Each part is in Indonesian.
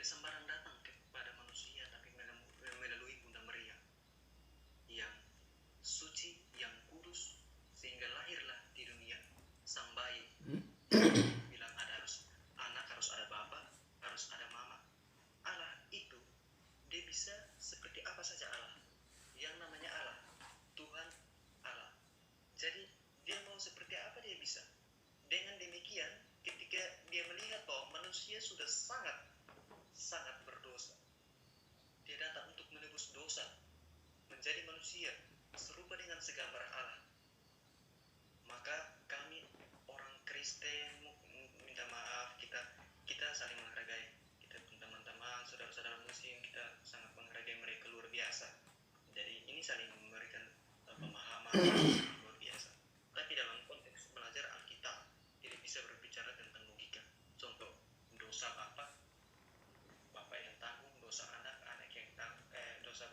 tidak sembarang datang kepada manusia, tapi melalui Bunda Maria yang suci, yang kudus, sehingga lahirlah di dunia sang bayi. Bilang harus anak, harus ada bapa, harus ada mama. Allah itu dia bisa seperti apa saja Allah. Yang namanya Allah, Tuhan Allah. Jadi dia mau seperti apa dia bisa. Dengan demikian, ketika dia melihat bahwa manusia sudah sangat berdosa, dia datang untuk menebus dosa, menjadi manusia serupa dengan segambar Allah. Maka kami orang Kristen minta maaf, kita saling menghargai, kita teman-teman, saudara-saudara muslim, kita sangat menghargai mereka luar biasa. Jadi ini saling memberikan pemahaman luar biasa. Tapi dalam konteks belajar Alkitab tidak bisa berbicara tentang logika. Contoh, dosa bapak yang tanggung, dosa anak yang tanggung, dosa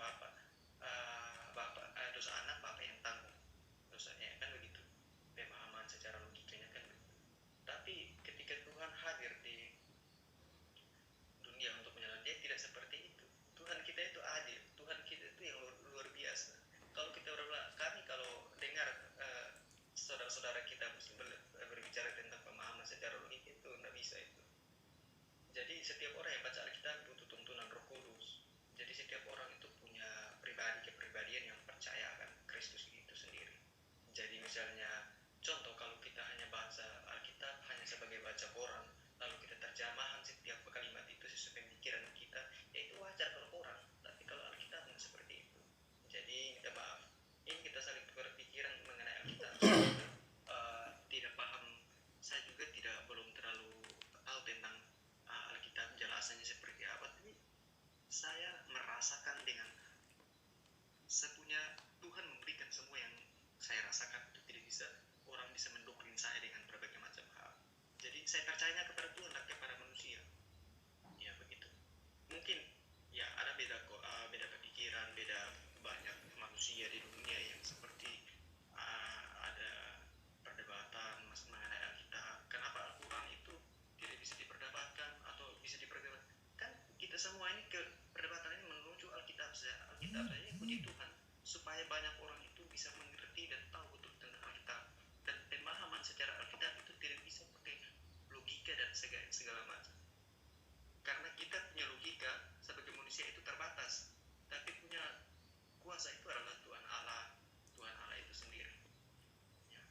dosa anak bapak yang tanggung dosanya, kan begitu pemahaman secara logikanya, kan begitu. Tapi ketika Tuhan hadir di dunia untuk menyelamatkan, dia tidak seperti itu. Tuhan kita itu adil, Tuhan kita itu yang luar biasa. Kalau kita kalau dengar saudara-saudara kita berbicara tentang pemahaman secara logik, itu tidak bisa itu. Jadi setiap orang yang baca Alkitab butuh tuntunan Roh Kudus. Jadi setiap orang itu punya kepribadian yang percaya akan Kristus itu sendiri. Jadi misalnya contoh, kalau kita hanya baca Alkitab hanya sebagai baca koran, lalu kita terjemahan setiap kalimat itu sesuai pemikiran kita, ya itu wajar kalau orang. Tapi kalau Alkitab tidak seperti itu. Jadi minta maaf, ini kita saling berpikiran mengenai Alkitab. Tidak paham, saya juga belum terlalu tahu tentang Alkitab jelasannya seperti apa, tapi saya merasakan dengan sepunya Tuhan memberikan semua yang saya rasakan. Itu tidak bisa orang bisa mendoktrin saya dengan berbagai macam hal. Jadi saya percaya kepada Tuhan dan kepada manusia. Ya begitu. Mungkin ya ada beda pikiran, beda banyak manusia di dunia yang seperti ada perdebatan mengenai Alkitab. Kenapa Al-Quran itu tidak bisa diperdebatkan atau bisa diperdebatkan? Kan kita semua ini perdebatan ini menuju Alkitab saja. Alkitab saja, puji Tuhan, supaya banyak orang itu bisa mengerti dan tahu betul tentang Alkitab. Dan pemahaman secara Alkitab itu tidak bisa pakai logika dan segala macam. Karena kita punya logika sebagai manusia itu terbatas, tapi punya kuasa itu adalah Tuhan Allah itu sendiri. Ya.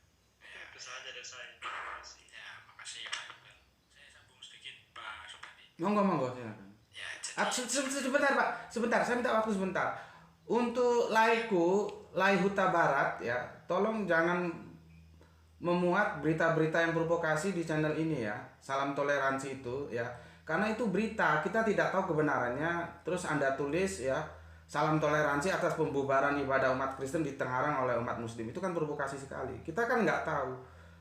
Itu saja dari saya. Terima kasih. Ya, makasih Pak Iqbal. Saya sambung sedikit Pak Supati. Monggo silakan. Ya, sebentar Pak, saya minta waktu sebentar. Untuk Lai Huta Barat ya, tolong jangan memuat berita-berita yang provokasi di channel ini ya. Salam toleransi itu ya. Karena itu berita, kita tidak tahu kebenarannya. Terus Anda tulis ya, salam toleransi atas pembubaran ibadah umat Kristen di Tengarang oleh umat Muslim. Itu kan provokasi sekali. Kita kan nggak tahu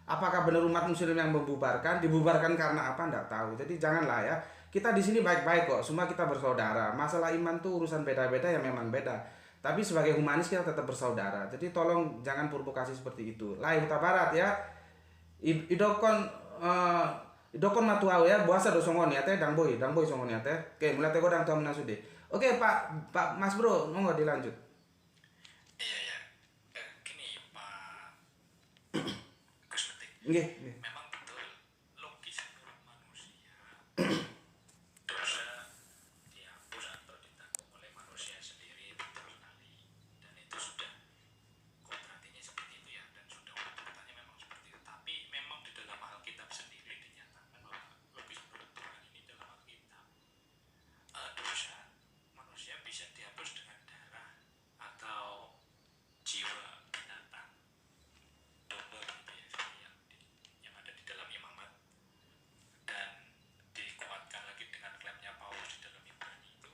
apakah benar umat Muslim yang dibubarkan karena apa, nggak tahu. Jadi janganlah ya. Kita di sini baik-baik kok, semua kita bersaudara. Masalah iman tuh urusan beda-beda ya, memang beda. Tapi sebagai humanis kita tetap bersaudara. Jadi tolong jangan provokasi seperti itu. Lai Huta Barat ya. Idokon matuau ya, buasa do songoni ate dangboy songoni ate. Oke, mulai teko dang tuam nasude. Oke, Pak Mas Bro, monggo dilanjut. Iya. Gini Pak Kusmetik. Nggih. Memang betul logis menurut manusia. Dosa dihapus atau ditanggung oleh manusia sendiri, betul sekali. Dan itu sudah kontraknya seperti itu ya, dan sudah tuntutannya memang seperti itu. Tapi memang di dalam Alkitab sendiri dinyatakan bahwa logis menurut Tuhan ini dalam Alkitab, dosa manusia bisa dihapus dengan darah atau jiwa binatang, domba gitu ya, yang ada di dalam Imamat. Dan dikuatkan lagi dengan klaimnya Paulus di dalam Ibrani itu,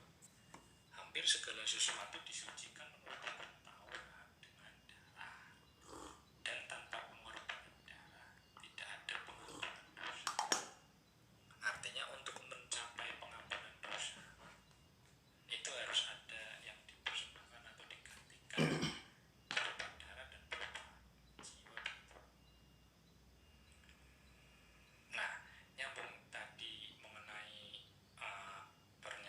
hampir segala sesuatu disucikan menurut Taurat dengan darah, dan tanpa pengorbanan darah tidak ada pengampunan dosa. Artinya untuk mencapai pengampunan dosa itu harus ada yang dipersembahkan atau digantikan berupa darah dan berupa jiwa. Nah, nyambung tadi mengenai pernyataan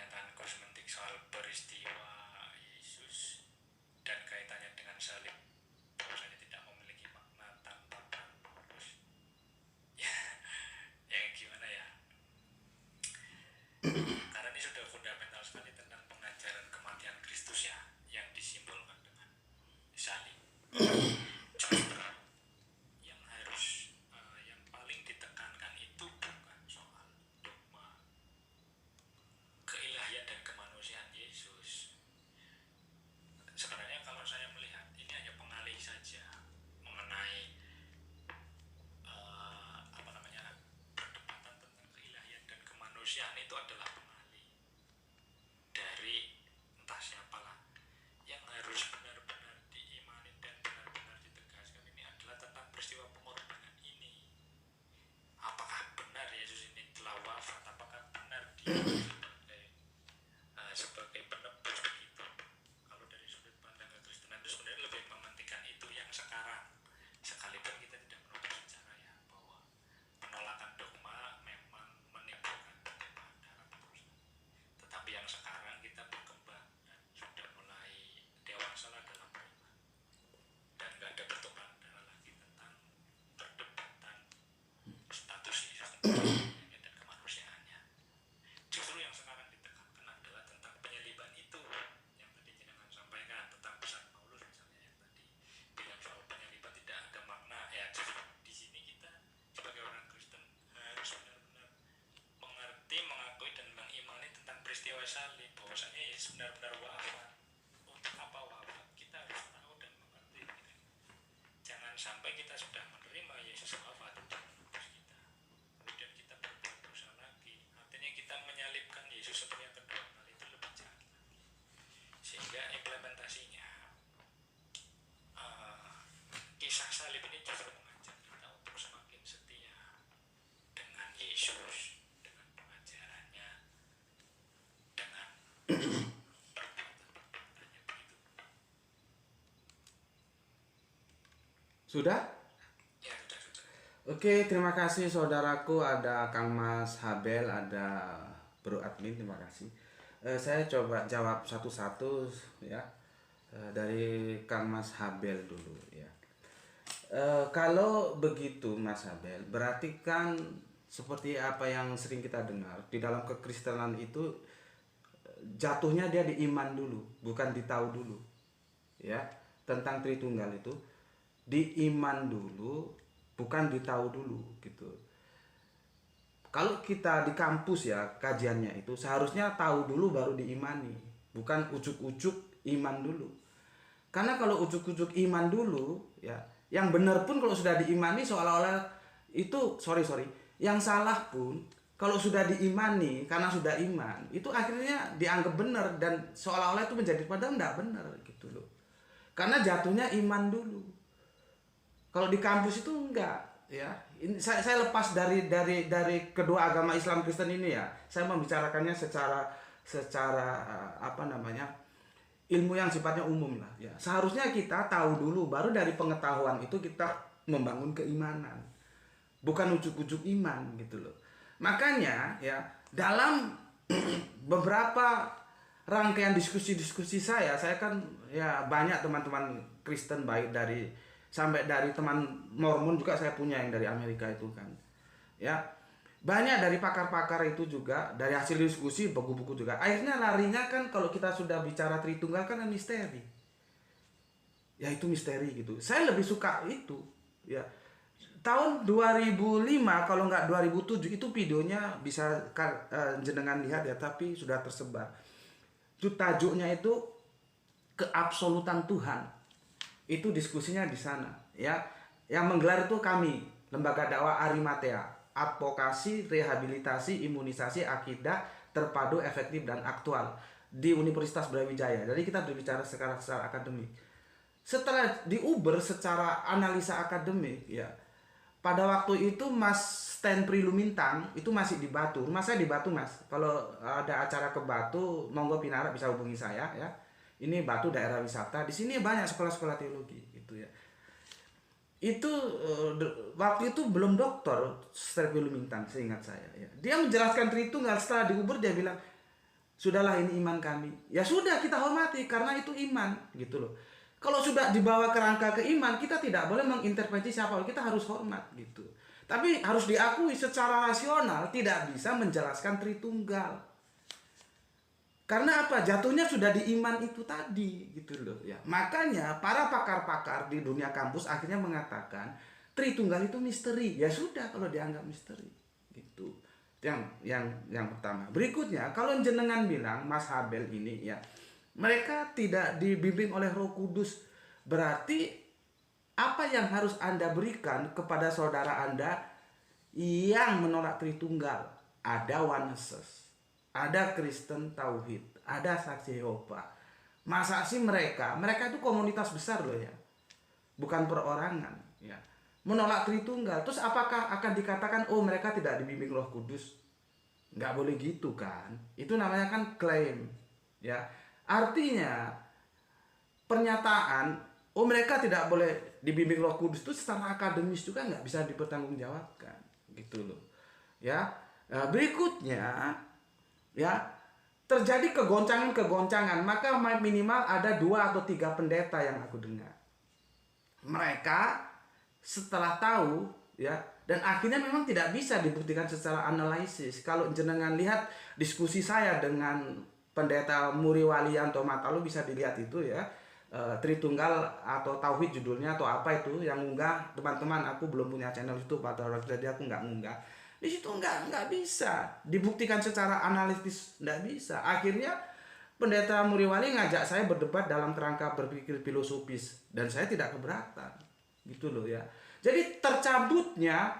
peristiwa salib, bahwasanya Yesus benar-benar wafat. Untuk apa wafat? Kita harus tahu dan mengerti. Jangan sampai kita sudah menerima Yesus wafat di dalam kudus kita, kemudian kita berbuat dosa lagi. Artinya kita menyalibkan Yesus seperti yang kedua kali, itu lebih jahat lagi. Sehingga implementasinya kisah salib ini justru mengajak kita untuk semakin setia dengan Yesus, dengan pengajarannya, dengan perbuatan-perbuatannya begitu. Sudah? Ya sudah. Oke, terima kasih saudaraku. Ada Kang Mas Habel, ada Bro Admin, terima kasih. Saya coba jawab satu-satu ya. Dari Kang Mas Habel dulu ya. Kalau begitu Mas Habel, berarti kan seperti apa yang sering kita dengar di dalam kekristenan itu jatuhnya dia di iman dulu, bukan di tahu dulu. Ya, tentang Tritunggal itu di iman dulu, bukan di tahu dulu gitu. Kalau kita di kampus ya kajiannya itu seharusnya tahu dulu baru diimani, bukan ujuk-ujuk iman dulu. Karena kalau ujuk-ujuk iman dulu ya, yang benar pun kalau sudah diimani seolah-olah itu yang salah pun kalau sudah diimani karena sudah iman itu akhirnya dianggap benar dan seolah-olah itu menjadi padahal tidak benar gitu loh. Karena jatuhnya iman dulu. Kalau di kampus itu enggak ya. Ini saya lepas dari kedua agama Islam Kristen ini ya. Saya membicarakannya secara ilmu yang sifatnya umum lah ya. Seharusnya kita tahu dulu baru dari pengetahuan itu kita membangun keimanan. Bukan ujuk-ujuk iman gitu loh. Makanya ya dalam beberapa rangkaian diskusi-diskusi saya kan ya banyak teman-teman Kristen baik sampai dari teman Mormon juga saya punya yang dari Amerika itu kan. Ya. Banyak dari pakar-pakar itu juga dari hasil diskusi buku-buku juga. Akhirnya larinya kan kalau kita sudah bicara Tritunggal kan misteri. Ya itu misteri gitu. Saya lebih suka itu ya. Tahun 2005 kalau nggak 2007 itu videonya bisa jenengan lihat ya, tapi sudah tersebar. Itu tajuknya itu keabsolutan Tuhan. Itu diskusinya di sana ya. Yang menggelar itu kami, Lembaga Dakwah Arimatea, advokasi, rehabilitasi, imunisasi, akidah terpadu, efektif dan aktual di Universitas Brawijaya. Jadi kita berbicara secara akademik. Setelah diuber secara analisa akademik ya. Pada waktu itu Mas Stan Prilumintang itu masih di Batu. Rumah saya di Batu, Mas. Kalau ada acara ke Batu, monggo Pinara bisa hubungi saya ya. Ini Batu daerah wisata. Di sini banyak sekolah-sekolah teologi gitu ya. Itu waktu itu belum doktor Stan Prilumintang seingat saya ya. Dia menjelaskan Tritunggal, setelah diuber dia bilang, "Sudahlah ini iman kami." Ya sudah kita hormati karena itu iman gitu loh. Kalau sudah dibawa ke rangka keiman, kita tidak boleh mengintervensi siapa, kita harus hormat gitu. Tapi harus diakui secara rasional tidak bisa menjelaskan Tritunggal. Karena apa? Jatuhnya sudah di iman itu tadi gitu loh ya. Makanya para pakar-pakar di dunia kampus akhirnya mengatakan Tritunggal itu misteri. Ya sudah kalau dianggap misteri gitu. Yang pertama. Berikutnya kalau jenengan bilang Mas Habel ini ya, mereka tidak dibimbing oleh Roh Kudus. Berarti apa yang harus Anda berikan kepada saudara Anda yang menolak Tritunggal? Ada Oneness, ada Kristen Tauhid, ada Saksi Yehova. Masa sih mereka itu komunitas besar loh ya. Bukan perorangan ya. Menolak Tritunggal. Terus apakah akan dikatakan oh mereka tidak dibimbing Roh Kudus? Nggak boleh gitu kan. Itu namanya kan klaim ya. Artinya pernyataan oh mereka tidak boleh dibimbing Roh Kudus itu secara akademis juga nggak bisa dipertanggungjawabkan gitu loh ya. Nah, berikutnya ya terjadi kegoncangan, maka minimal ada 2 atau 3 pendeta yang aku dengar. Mereka setelah tahu ya, dan akhirnya memang tidak bisa dibuktikan secara analisis. Kalau jenengan lihat diskusi saya dengan pendeta Muri Walianto Matalu bisa dilihat itu ya. Tritunggal atau Tauhid judulnya atau apa itu yang unggah teman-teman, aku belum punya channel YouTube atau jadi aku nggak ngunggah. Di situ nggak bisa dibuktikan secara analitis, nggak bisa. Akhirnya Pendeta Muriwali ngajak saya berdebat dalam kerangka berpikir filosofis dan saya tidak keberatan, gitu loh ya. Jadi tercabutnya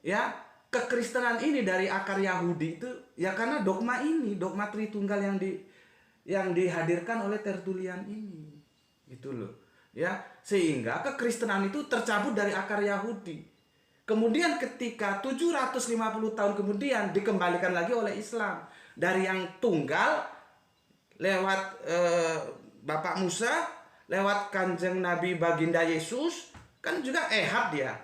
ya kekristenan ini dari akar Yahudi itu ya karena dogma ini, dogma Tritunggal yang dihadirkan oleh Tertullian ini, gitu loh ya. Sehingga kekristenan itu tercabut dari akar Yahudi. Kemudian ketika 750 tahun kemudian dikembalikan lagi oleh Islam dari yang tunggal lewat Bapak Musa, lewat Kanjeng Nabi Baginda Yesus, kan juga Ehab dia.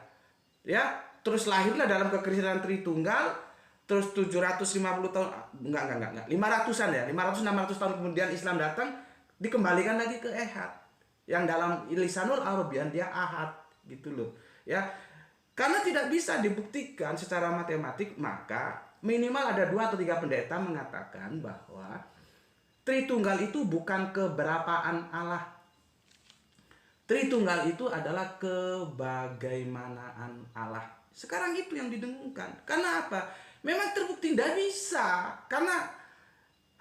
Ya, terus lahirlah dalam kekristenan Tritunggal, terus 750 tahun enggak 500-an ya, 500 600 tahun kemudian Islam datang, dikembalikan lagi ke Ehab. Yang dalam Lisanul Arabian dia Ahad, gitu loh. Ya. Karena tidak bisa dibuktikan secara matematik, maka minimal ada 2 atau 3 pendeta mengatakan bahwa Tritunggal itu bukan keberapaan Allah. Tritunggal itu adalah kebagaimanaan Allah. Sekarang itu yang didengungkan. Karena apa? Memang terbukti tidak bisa. Karena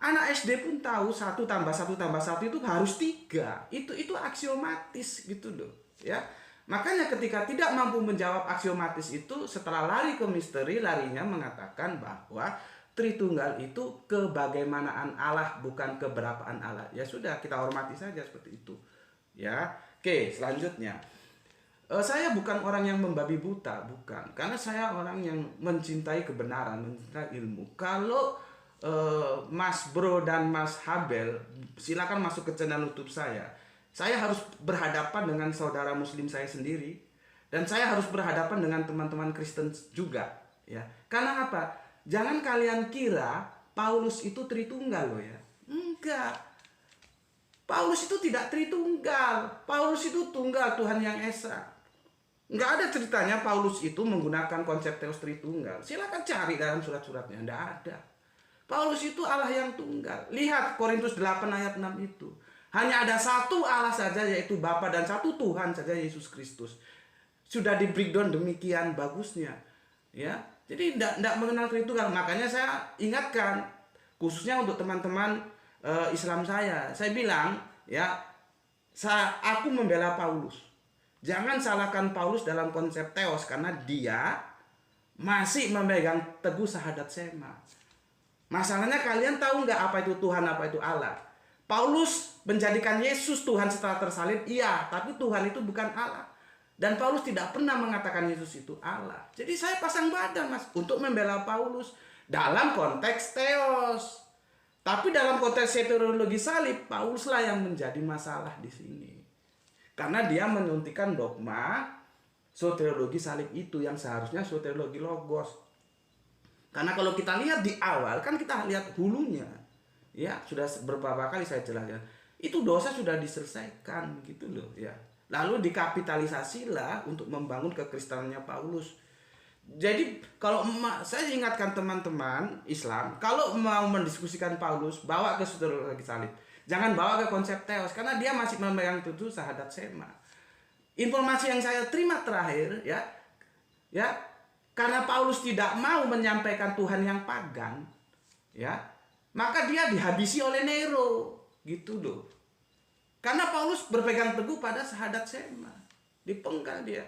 anak SD pun tahu 1 tambah 1 tambah 1 itu harus 3. Itu aksiomatis gitu loh. Ya. Makanya ketika tidak mampu menjawab aksiomatis itu, setelah lari ke misteri, larinya mengatakan bahwa Tritunggal itu kebagaimanaan Allah, bukan keberapaan Allah. Ya sudah, kita hormati saja seperti itu. Ya, oke, selanjutnya. Saya bukan orang yang membabi buta, bukan. Karena saya orang yang mencintai kebenaran, mencintai ilmu. Kalau Mas Bro dan Mas Habel, silakan masuk ke channel YouTube saya. Saya harus berhadapan dengan saudara muslim saya sendiri dan saya harus berhadapan dengan teman-teman Kristen juga, ya. Karena apa? Jangan kalian kira Paulus itu Tritunggal loh ya. Enggak. Paulus itu tidak Tritunggal. Paulus itu tunggal, Tuhan yang Esa. Enggak ada ceritanya Paulus itu menggunakan konsep teos Tritunggal. Silakan cari dalam surat-suratnya, enggak ada. Paulus itu Allah yang tunggal. Lihat Korintus 8 ayat 6 itu. Hanya ada 1 Allah saja, yaitu Bapa, dan 1 Tuhan saja, Yesus Kristus. Sudah di breakdown demikian bagusnya, ya. Jadi tidak mengenal Tritunggal. Makanya saya ingatkan, khususnya untuk teman-teman Islam saya bilang, ya, aku membela Paulus. Jangan salahkan Paulus dalam konsep teos, karena dia masih memegang teguh syahadat Shema. Masalahnya kalian tahu nggak apa itu Tuhan, apa itu Allah? Paulus menjadikan Yesus Tuhan setelah tersalib, iya, tapi Tuhan itu bukan Allah. Dan Paulus tidak pernah mengatakan Yesus itu Allah. Jadi saya pasang badan, Mas, untuk membela Paulus dalam konteks teos. Tapi dalam konteks soteriologi salib, Pauluslah yang menjadi masalah di sini. Karena dia menyuntikkan dogma soteriologi salib itu yang seharusnya soteriologi logos. Karena kalau kita lihat di awal, kan kita lihat hulunya. Ya, sudah beberapa kali saya jelaskan. Itu dosa sudah diselesaikan gitu loh, ya. Lalu dikapitalisasilah untuk membangun kekristenannya Paulus. Jadi kalau saya ingatkan teman-teman Islam, kalau mau mendiskusikan Paulus, bawa ke soteriologi salib. Jangan bawa ke konsep teos, karena dia masih memegang teguh syahadat Shema. Informasi yang saya terima terakhir, ya, karena Paulus tidak mau menyampaikan Tuhan yang pagan, ya, maka dia dihabisi oleh Nero, gitu loh. Karena Paulus berpegang teguh pada syahadat Shema, dipenggal dia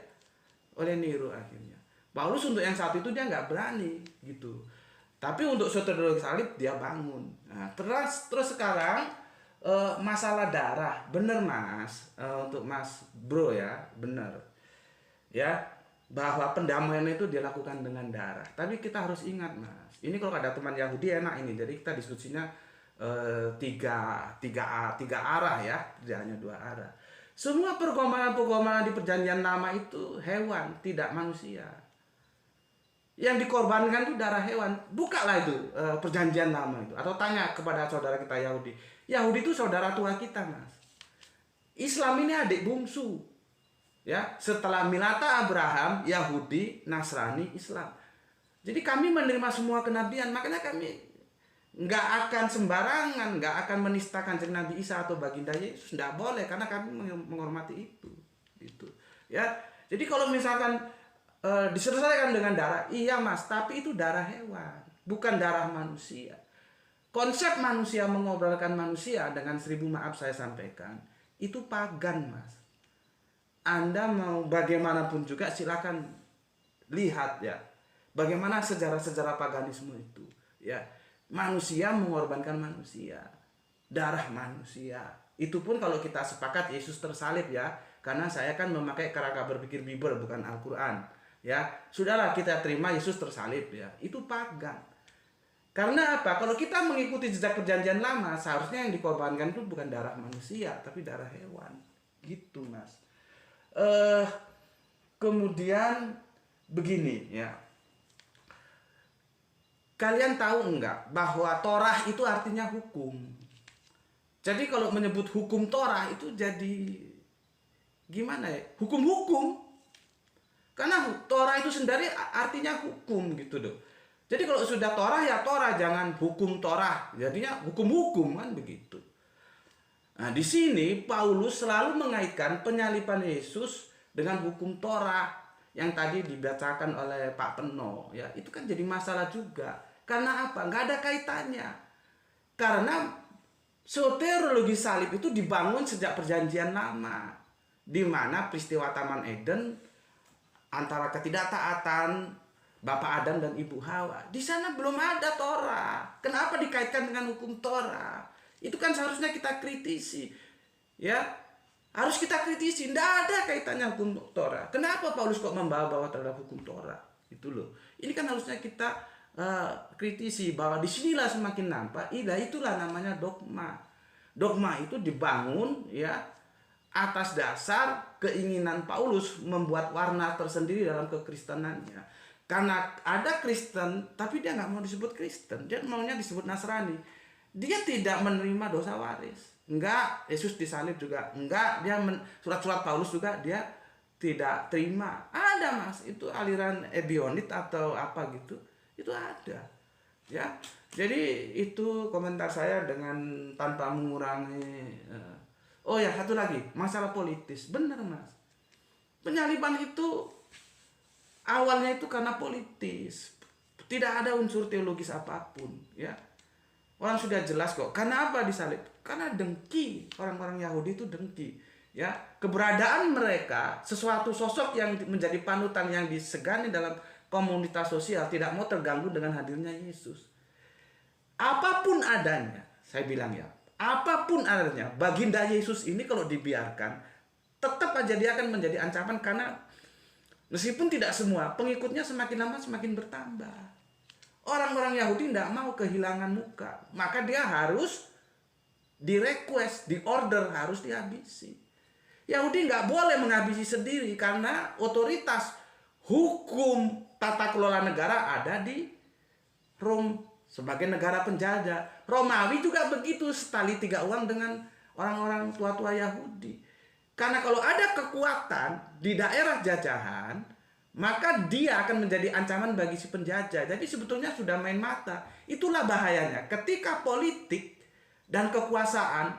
oleh Nero akhirnya. Paulus untuk yang saat itu dia nggak berani, gitu. Tapi untuk soteriologi salib dia bangun. Nah, terus sekarang masalah darah, bener Mas, untuk Mas Bro ya, bener, ya, bahwa pendamaian itu dilakukan dengan darah. Tapi kita harus ingat, Mas, ini kalau ada teman Yahudi enak ini. Jadi kita diskusinya tiga arah ya, tidak hanya 2 arah. Semua pergumulan di perjanjian lama itu hewan, tidak manusia. Yang dikorbankan itu darah hewan. Bukalah itu perjanjian lama itu, atau tanya kepada saudara kita Yahudi. Yahudi itu saudara tua kita, Mas. Islam ini adik bungsu. Ya, setelah milata Abraham, Yahudi, Nasrani, Islam. Jadi kami menerima semua kenabian, makanya kami nggak akan sembarangan, nggak akan menistakan Nabi Isa atau baginda Yesus, nggak boleh, karena kami menghormati itu, gitu. Ya, jadi kalau misalkan diselesaikan dengan darah. Iya mas, tapi itu darah hewan, bukan darah manusia. Konsep manusia mengobrolkan manusia dengan 1000 maaf saya sampaikan, itu pagan mas. Anda mau bagaimanapun juga silakan lihat ya, bagaimana sejarah-sejarah paganisme itu ya. Manusia mengorbankan manusia, darah manusia. Itu pun kalau kita sepakat Yesus tersalib ya, karena saya kan memakai kerangka berpikir Bible bukan Al-Quran ya. Sudahlah kita terima Yesus tersalib ya, itu pagan. Karena apa? Kalau kita mengikuti jejak perjanjian lama, seharusnya yang dikorbankan itu bukan darah manusia tapi darah hewan gitu mas. Kemudian begini ya, kalian tahu enggak bahwa Torah itu artinya hukum. Jadi kalau menyebut hukum Torah itu jadi gimana ya? Hukum-hukum. Karena Torah itu sendiri artinya hukum gitu loh. Jadi kalau sudah Torah ya Torah, jangan hukum Torah. Jadinya hukum-hukum kan begitu. Nah, di sini Paulus selalu mengaitkan penyaliban Yesus dengan hukum Torah yang tadi dibacakan oleh Pak Peno ya. Itu kan jadi masalah juga. Karena apa? Nggak ada kaitannya. Karena soteriologi salib itu dibangun sejak perjanjian lama, di mana peristiwa Taman Eden antara ketidaktaatan Bapak Adam dan Ibu Hawa, di sana belum ada Torah. Kenapa dikaitkan dengan hukum Torah? Itu kan seharusnya kita kritisi. Ya, harus kita kritisi. Tidak ada kaitannya hukum Torah. Kenapa Paulus kok membawa-bawa terhadap hukum Torah? Itu loh. Ini kan harusnya kita kritisi bahwa disinilah semakin nampak. Itulah namanya dogma. Dogma itu dibangun ya atas dasar keinginan Paulus membuat warna tersendiri dalam kekristenannya. Karena ada Kristen, tapi dia nggak mau disebut Kristen. Dia maunya disebut Nasrani. Dia tidak menerima dosa waris. Enggak, Yesus disalib juga. Enggak, dia surat-surat Paulus juga dia tidak terima. Ada mas, itu aliran Ebionit atau apa gitu. Itu ada. Ya, jadi itu komentar saya dengan tanpa mengurangi. Oh ya, satu lagi, masalah politis. Benar mas. Penyaliban itu awalnya itu karena politis, tidak ada unsur teologis apapun ya. Orang sudah jelas kok. Karena apa disalib? Karena dengki. Orang-orang Yahudi itu dengki ya. Keberadaan mereka, sesuatu sosok yang menjadi panutan yang disegani dalam komunitas sosial, tidak mau terganggu dengan hadirnya Yesus. Apapun adanya, saya bilang ya, apapun adanya, baginda Yesus ini kalau dibiarkan tetap aja dia akan menjadi ancaman. Karena meskipun tidak semua, pengikutnya semakin lama semakin bertambah. Orang-orang Yahudi tidak mau kehilangan muka. Maka dia harus di-request, di-order, harus dihabisi. Yahudi nggak boleh menghabisi sendiri karena otoritas hukum tata kelola negara ada di Rom sebagai negara penjajah. Romawi juga begitu, setali tiga uang dengan orang-orang tua-tua Yahudi. Karena kalau ada kekuatan di daerah jajahan, maka dia akan menjadi ancaman bagi si penjajah. Jadi sebetulnya sudah main mata. Itulah bahayanya. Ketika politik dan kekuasaan,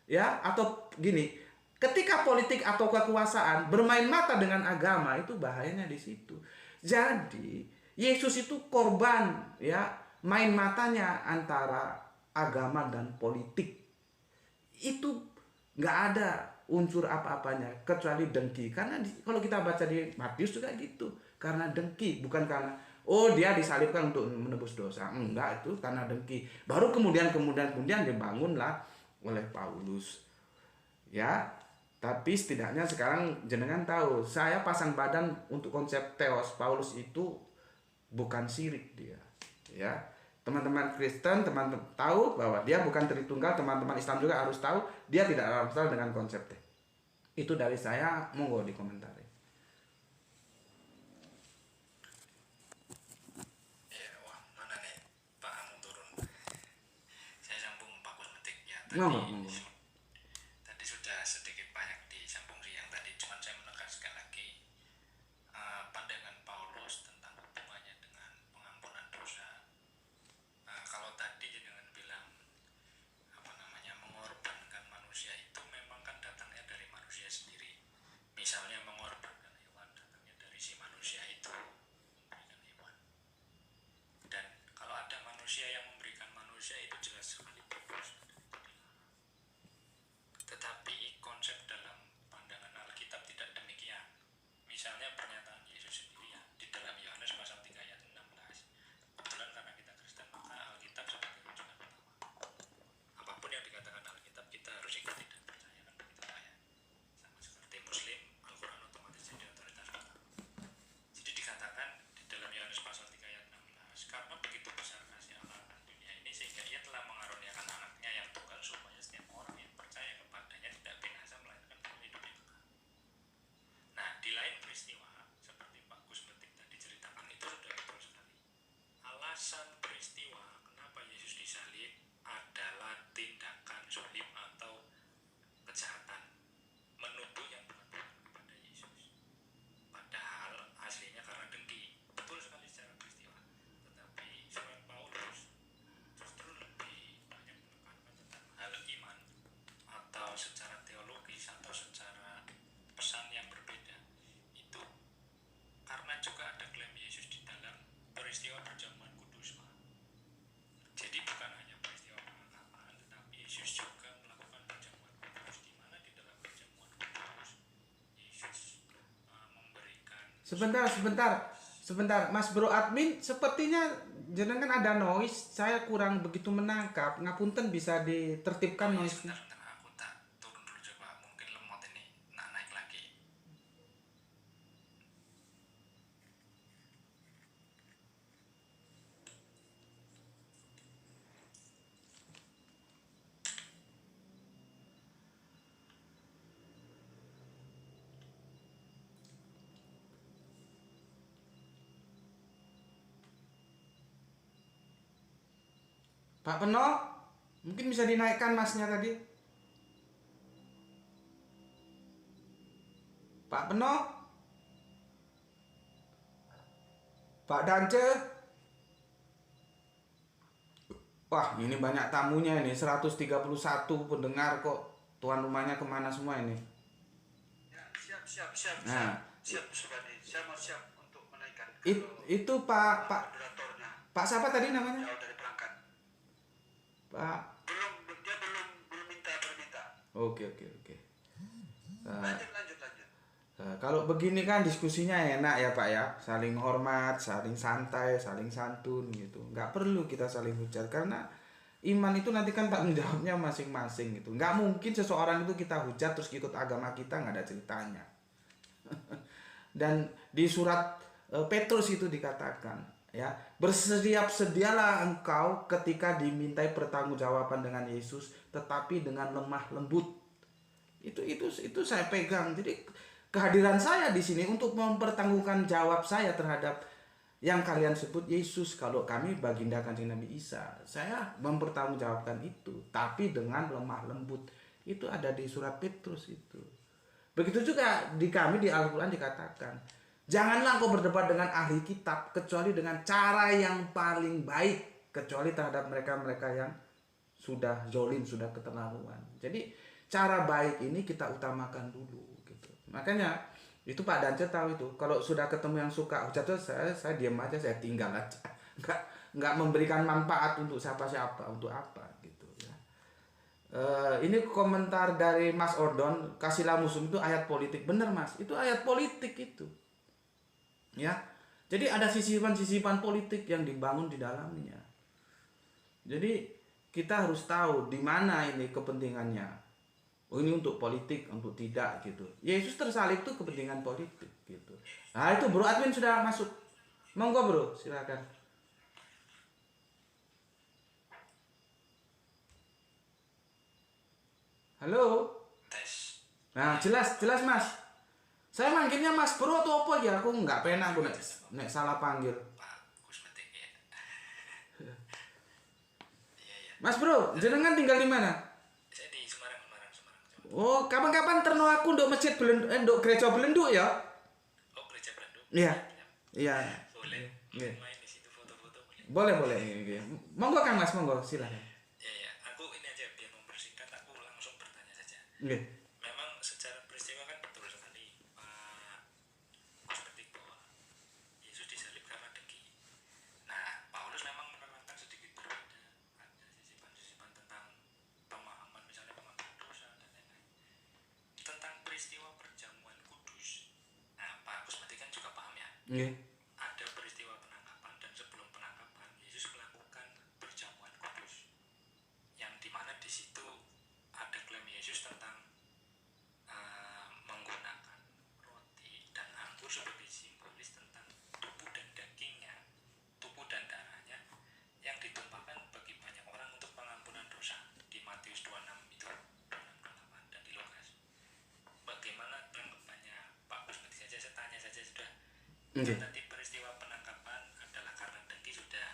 ya atau gini, ketika politik atau kekuasaan bermain mata dengan agama, itu bahayanya di situ. Jadi Yesus itu korban, ya main matanya antara agama dan politik. Itu nggak ada unsur apa-apanya kecuali dengki. Karena kalau kita baca di Matius juga gitu, karena dengki, bukan karena oh dia disalibkan untuk menebus dosa. Enggak, itu karena dengki. Baru kemudian dibangunlah oleh Paulus. Ya, tapi setidaknya sekarang jenengan tahu, saya pasang badan untuk konsep teos. Paulus itu bukan syirik dia. Ya. Teman-teman Kristen, teman-teman tahu bahwa dia bukan Tritunggal, teman-teman Islam juga harus tahu dia tidak ada masalah dengan konsep teh. Itu dari saya, monggo dikomentari. Ya, wah mana nih Pak Anu turun. Saya sambung 40 menit ya. Monggo. Tadi sudah sedikit banyak disambung sih yang tadi. Cuman saya menegaskan lagi pandangan Paulus tentang hubungannya dengan pengampunan dosa. Kalau tadi dengan bilang mengorbankan manusia itu memang kan datangnya dari manusia sendiri. Misalnya mengorbankan hewan datangnya dari si manusia secara teologis atau secara pesan yang berbeda, itu karena juga ada klaim Yesus di dalam peristiwa perjamuan kudus, Pak. Jadi bukan hanya peristiwa penangkapan, tetapi Yesus juga melakukan perjamuan kudus, di mana di dalam perjamuan kudus Yesus memberikan. Sebentar, Mas Bro admin, sepertinya jenengan ada noise, saya kurang begitu menangkap. Ngapunten, bisa ditertibkan noise. Bentar, aku tak turun dulu coba, mungkin lemot ini naik lagi. Pak Peno, mungkin bisa dinaikkan masnya tadi. Pak Peno, Pak Dance. Wah, ini banyak tamunya ini, 131 pendengar kok. Tuan rumahnya kemana semua ini? Ya, siap. Nah, Siap Subadi. Saya mau siap untuk menaikkan. itu Pak Moderatornya siapa tadi namanya? jauh dari perangkat. Pak. Dia belum minta permintaan. Oke. Lanjut. Kalau begini kan diskusinya enak ya Pak ya, saling hormat, saling santai, saling santun gitu. Nggak perlu kita saling hujat karena iman itu nanti kan tanggung jawabnya masing-masing gitu. Nggak mungkin seseorang itu kita hujat terus ikut agama kita, nggak ada ceritanya. Dan di surat Petrus itu dikatakan ya, sedialah engkau ketika dimintai pertanggungjawaban dengan Yesus, tetapi dengan lemah lembut. Itu saya pegang. Jadi kehadiran saya di sini untuk mempertanggungjawabkan jawab saya terhadap yang kalian sebut Yesus. Kalau kami baginda Kanjeng Nabi Isa, saya mempertanggungjawabkan itu, tapi dengan lemah lembut. Itu ada di surat Petrus itu. Begitu juga di kami di Al-Quran dikatakan, janganlah kau berdebat dengan ahli kitab kecuali dengan cara yang paling baik, kecuali terhadap mereka-mereka yang sudah zolim, sudah keterlaluan. Jadi cara baik ini kita utamakan dulu gitu. Makanya itu Pak Dance tahu itu, kalau sudah ketemu yang suka hujat saya diam aja, saya tinggal aja. Nggak memberikan manfaat untuk siapa-siapa, untuk apa gitu ya. Ini komentar dari Mas Ordon, kasihlah musuh itu ayat politik. Bener Mas, itu ayat politik itu ya. Jadi ada sisipan-sisipan politik yang dibangun di dalamnya. Jadi kita harus tahu di mana ini kepentingannya. Oh, ini untuk politik, untuk tidak gitu. Yesus tersalib itu kepentingan politik gitu. Nah itu Bro admin sudah masuk. Monggo Bro, silakan. Halo. Tes. Nah jelas Mas. Saya manggilnya Mas Bro atau apa ya? Aku nggak penak aku nek salah panggil. Bagus betik ya. Iya. Mas Bro, jenengan tinggal di mana? Saya di Semarang. Oh, kapan-kapan terno aku nduk masjid nduk gereja Belenduk ya? Oh, gereja Belenduk. Iya. Boleh. Iya. Main di situ foto-foto boleh. Boleh. Monggo Kang Mas, monggo silakan. Ya. Aku ini aja biar mempersingkat, aku langsung bertanya saja. Nggih. Memang secara peristiwa kan betul sekali Pak Mas Petik bahwa Yesus disalib karena dengki. Nah, Paulus memang menerangkan sedikit berbeda. Ada sisipan-sisipan tentang pemahaman, misalnya pengampunan dosa dan lain-lain. Tentang peristiwa perjamuan kudus. Nah, Pak Mas Petik kan juga paham ya. Nggih. Ada peristiwa penangkapan dan sebelum penangkapan Yesus melakukan perjamuan kudus. Yang dimana di situ ada klaim Yesus tentang menggunakan roti dan anggur sebagai simbolis tentang tubuh dan dagingnya, tubuh dan darahnya yang ditumpahkan bagi banyak orang untuk pengampunan dosa di Matius 26 itu 26-28 dan di Lukas. Bagaimana tanggapannya Pak Kusmeti saja, saya tanya saja sudah. Tadi peristiwa penangkapan adalah karena dengki sudah.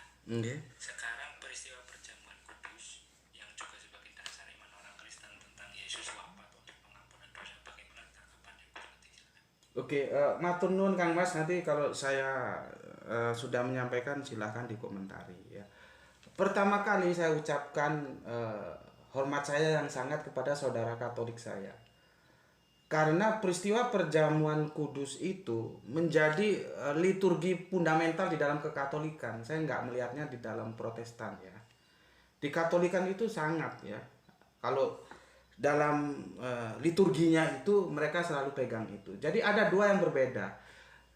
Sekarang peristiwa perjamuan kudus yang juga sebagai dasar iman orang Kristen tentang Yesus wafat untuk pengampunan dosa. Bagaimana tanggapannya Pak Kusmeti? Oke, matur nuwun Kang Mas, nanti kalau saya sudah menyampaikan silahkan dikomentari ya. Pertama kali saya ucapkan hormat saya yang sangat kepada saudara Katolik saya. Karena peristiwa perjamuan kudus itu menjadi liturgi fundamental di dalam kekatolikan. Saya nggak melihatnya di dalam Protestan ya. Di Katolikan itu sangat ya. Kalau dalam liturginya itu mereka selalu pegang itu. Jadi ada dua yang berbeda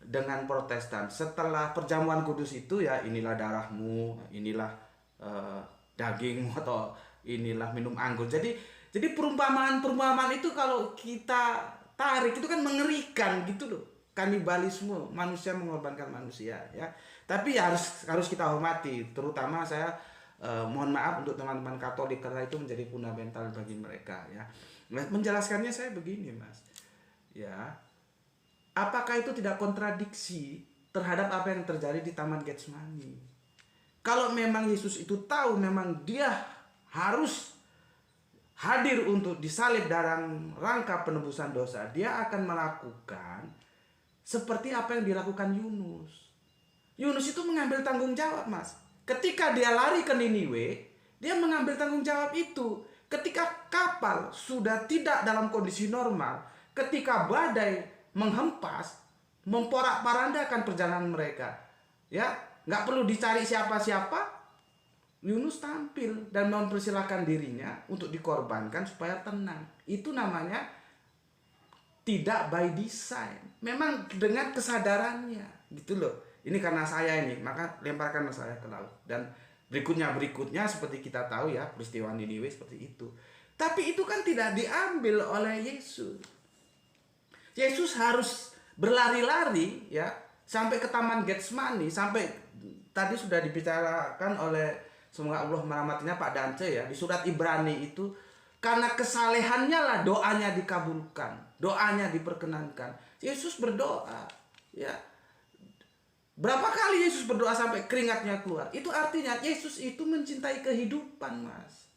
dengan Protestan. Setelah perjamuan kudus itu ya inilah darahmu, inilah dagingmu, atau inilah minum anggur. Jadi perumpamaan itu kalau kita tarik itu kan mengerikan gitu loh. Kanibalisme, manusia mengorbankan manusia ya. Tapi ya harus kita hormati, terutama saya mohon maaf untuk teman-teman Katolik karena itu menjadi fundamental bagi mereka ya. Menjelaskannya saya begini Mas. Ya. Apakah itu tidak kontradiksi terhadap apa yang terjadi di Taman Getsemani? Kalau memang Yesus itu tahu memang dia harus hadir untuk disalib dalam rangka penebusan dosa, dia akan melakukan seperti apa yang dilakukan Yunus. Yunus itu mengambil tanggung jawab Mas. Ketika dia lari ke Niniwe, dia mengambil tanggung jawab itu. Ketika kapal sudah tidak dalam kondisi normal, ketika badai menghempas, memporak-parandakan perjalanan mereka, ya nggak perlu dicari siapa-siapa, Yunus tampil dan mempersilahkan dirinya untuk dikorbankan supaya tenang. Itu namanya tidak by design. Memang dengan kesadarannya, gitu loh. Ini karena saya ini, maka lemparkan saya ke laut. Dan berikutnya seperti kita tahu ya, peristiwa Niniwe seperti itu. Tapi itu kan tidak diambil oleh Yesus. Yesus harus berlari-lari ya sampai ke Taman Getsemani, sampai tadi sudah dibicarakan oleh, semoga Allah merahmatinya, Pak Dance ya, di surat Ibrani itu, karena kesalehannya lah doanya dikabulkan, doanya diperkenankan. Yesus berdoa ya. Berapa kali Yesus berdoa sampai keringatnya keluar? Itu artinya Yesus itu mencintai kehidupan Mas.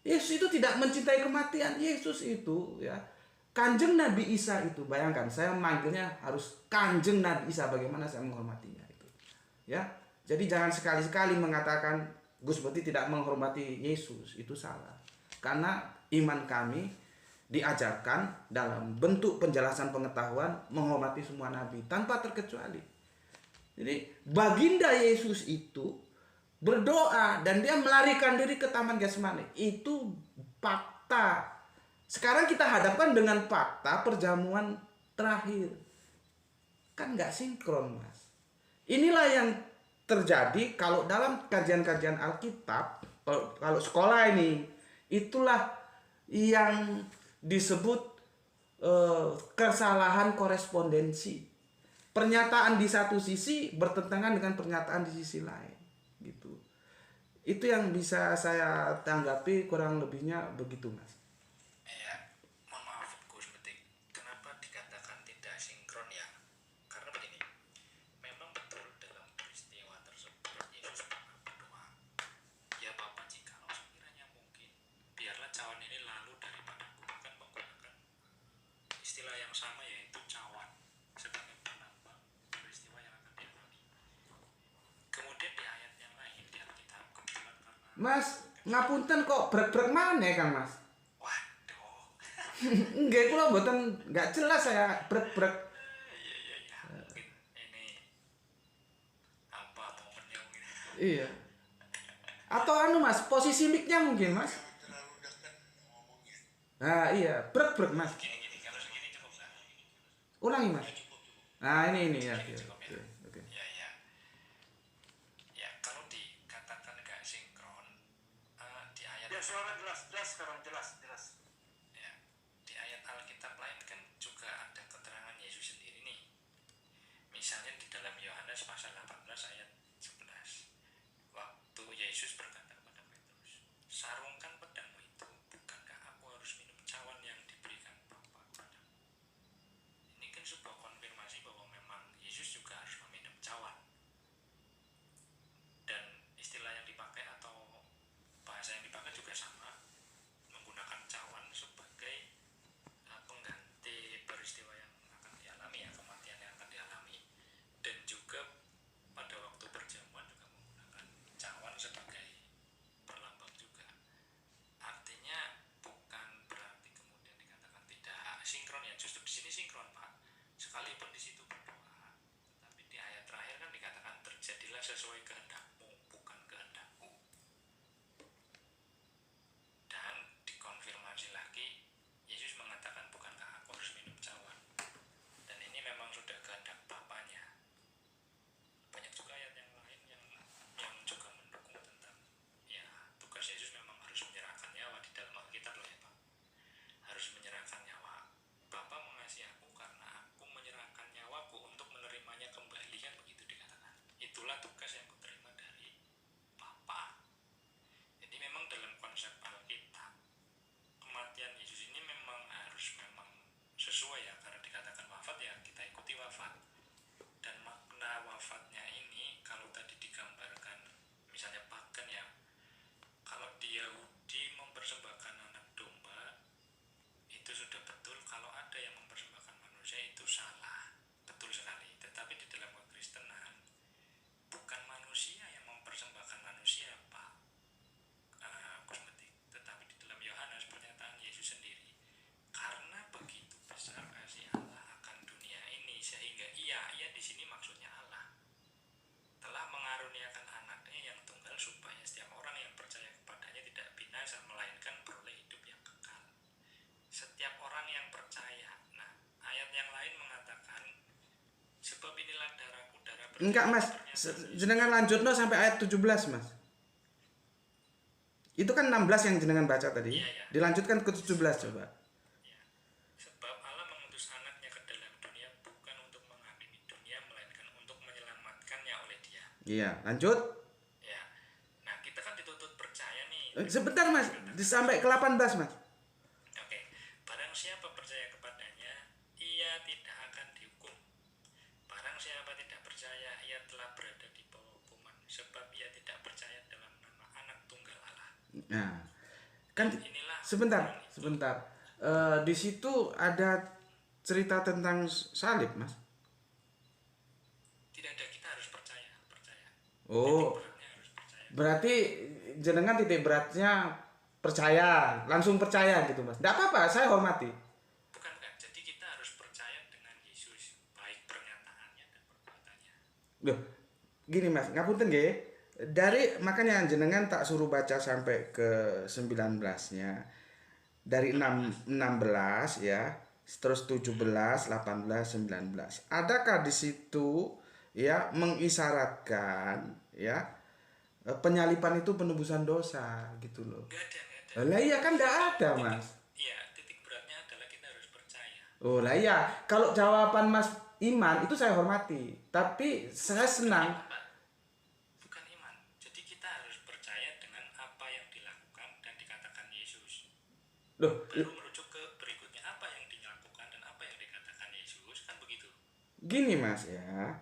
Yesus itu tidak mencintai kematian. Yesus itu ya, Kanjeng Nabi Isa itu, bayangkan saya manggilnya harus Kanjeng Nabi Isa, bagaimana saya menghormatinya itu ya. Jadi jangan sekali-sekali mengatakan Gus Beti tidak menghormati Yesus, itu salah. Karena iman kami diajarkan dalam bentuk penjelasan pengetahuan menghormati semua nabi tanpa terkecuali. Jadi baginda Yesus itu berdoa dan dia melarikan diri ke Taman Getsemani. Itu fakta. Sekarang kita hadapkan dengan fakta perjamuan terakhir. Kan nggak sinkron Mas. Inilah yang terjadi kalau dalam kajian-kajian Alkitab, kalau sekolah ini, itulah yang disebut kesalahan korespondensi. Pernyataan di satu sisi bertentangan dengan pernyataan di sisi lain, gitu. Itu yang bisa saya tanggapi, kurang lebihnya begitu Mas. Ya, mohon maaf Gus Betik, kenapa dikatakan tidak sinkron ya? Karena begini, memang betul dalam peristiwa tersebut Yesus pernah berdoa, ya Bapa, jikalau sekiranya mungkin, biarlah cawan ini lalu daripadaku. Kan menggunakan istilah yang sama, yaitu cawan sebagai penambah peristiwa yang akan dialami. Kemudian di ayat yang lain di Alkitab, kebetulan karena Mas, ngapunten kok brek-brek mana kan Mas? waduh, Nggak, kula mboten nggak jelas saya brek-brek. iya, mungkin ini apa momennya mungkin. Iya. Atau anu Mas, posisi mic-nya mungkin Mas. Terlalu dekat ngomongnya. Nah iya, brek-brek Mas. Gini, kalau segini cukup nggak? Ulangi Mas. Cukup. Nah ini ya. Segini Oke, cukup ya. oke. Ya, kalau dikatakan nggak sinkron, di ayat Ya, suara jelas sekarang, jelas. ya, di ayat Alkitab lain kan juga ada keterangan Yesus sendiri nih. Misalnya di dalam Yohanes pasal 18 ayat 11, waktu Yesus berkata kepada Petrus, sarungkan pedangmu itu, bukankah aku harus minum cawan yang diberikan Bapa kepadamu? Ini kan sebuah konfirmasi bahwa memang Yesus juga harus meminum cawan. Dan istilah yang dipakai atau bahasa yang dipakai juga sama, menggunakan cawan sebagai pengganti peristiwa yang akan dialami, ya, kematian yang akan dialami. Dan juga pada waktu perjamuan juga menggunakan cawan sebagai Enggak mas, jenengan lanjutno sampai ayat 17 mas. Itu kan 16 yang jenengan baca tadi. Iya, iya. Dilanjutkan ke 17 coba. Ya. Sebab Allah mengutus anaknya ke dalam dunia bukan untuk menghakimi dunia, melainkan untuk menyelamatkannya oleh dia. Iya, lanjut. Ya. Nah, kita kan dituntut percaya nih. Sebentar mas, sampai ke 18 mas. Oke. Barang siapa percaya kepadanya, ia tidak akan dihukum. Barang siapa tidak percaya, ia telah berada di bawah hukuman, sebab ia tidak percaya dalam nama anak tunggal Allah. Nah, kan Inilah sebentar. Di situ ada cerita tentang salib mas. tidak ada, kita harus percaya. Oh, Beratnya harus percaya. berarti jenengan titik beratnya percaya, langsung percaya gitu mas. Tidak apa-apa, saya hormati. Bukan. Jadi kita harus percaya dengan Yesus, baik pernyataannya dan perbuatannya. Loh, gini mas, ngapunten nggih. Dari makanya jenengan tak suruh baca sampai ke 19-nya. Dari 16 ya, terus 17, 18, 19. Adakah di situ ya mengisyaratkan ya penyalipan itu penebusan dosa gitu loh. Nggak ada. Lah iya kan enggak ada, Mas. Iya, titik beratnya adalah kita harus percaya. Oh lah iya, kalau jawaban Mas iman itu saya hormati, tapi saya senang. Bukan iman. Jadi kita harus percaya dengan apa yang dilakukan dan dikatakan Yesus. Loh, Baru merujuk ke berikutnya, apa yang dilakukan dan apa yang dikatakan Yesus, kan begitu. gini Mas ya.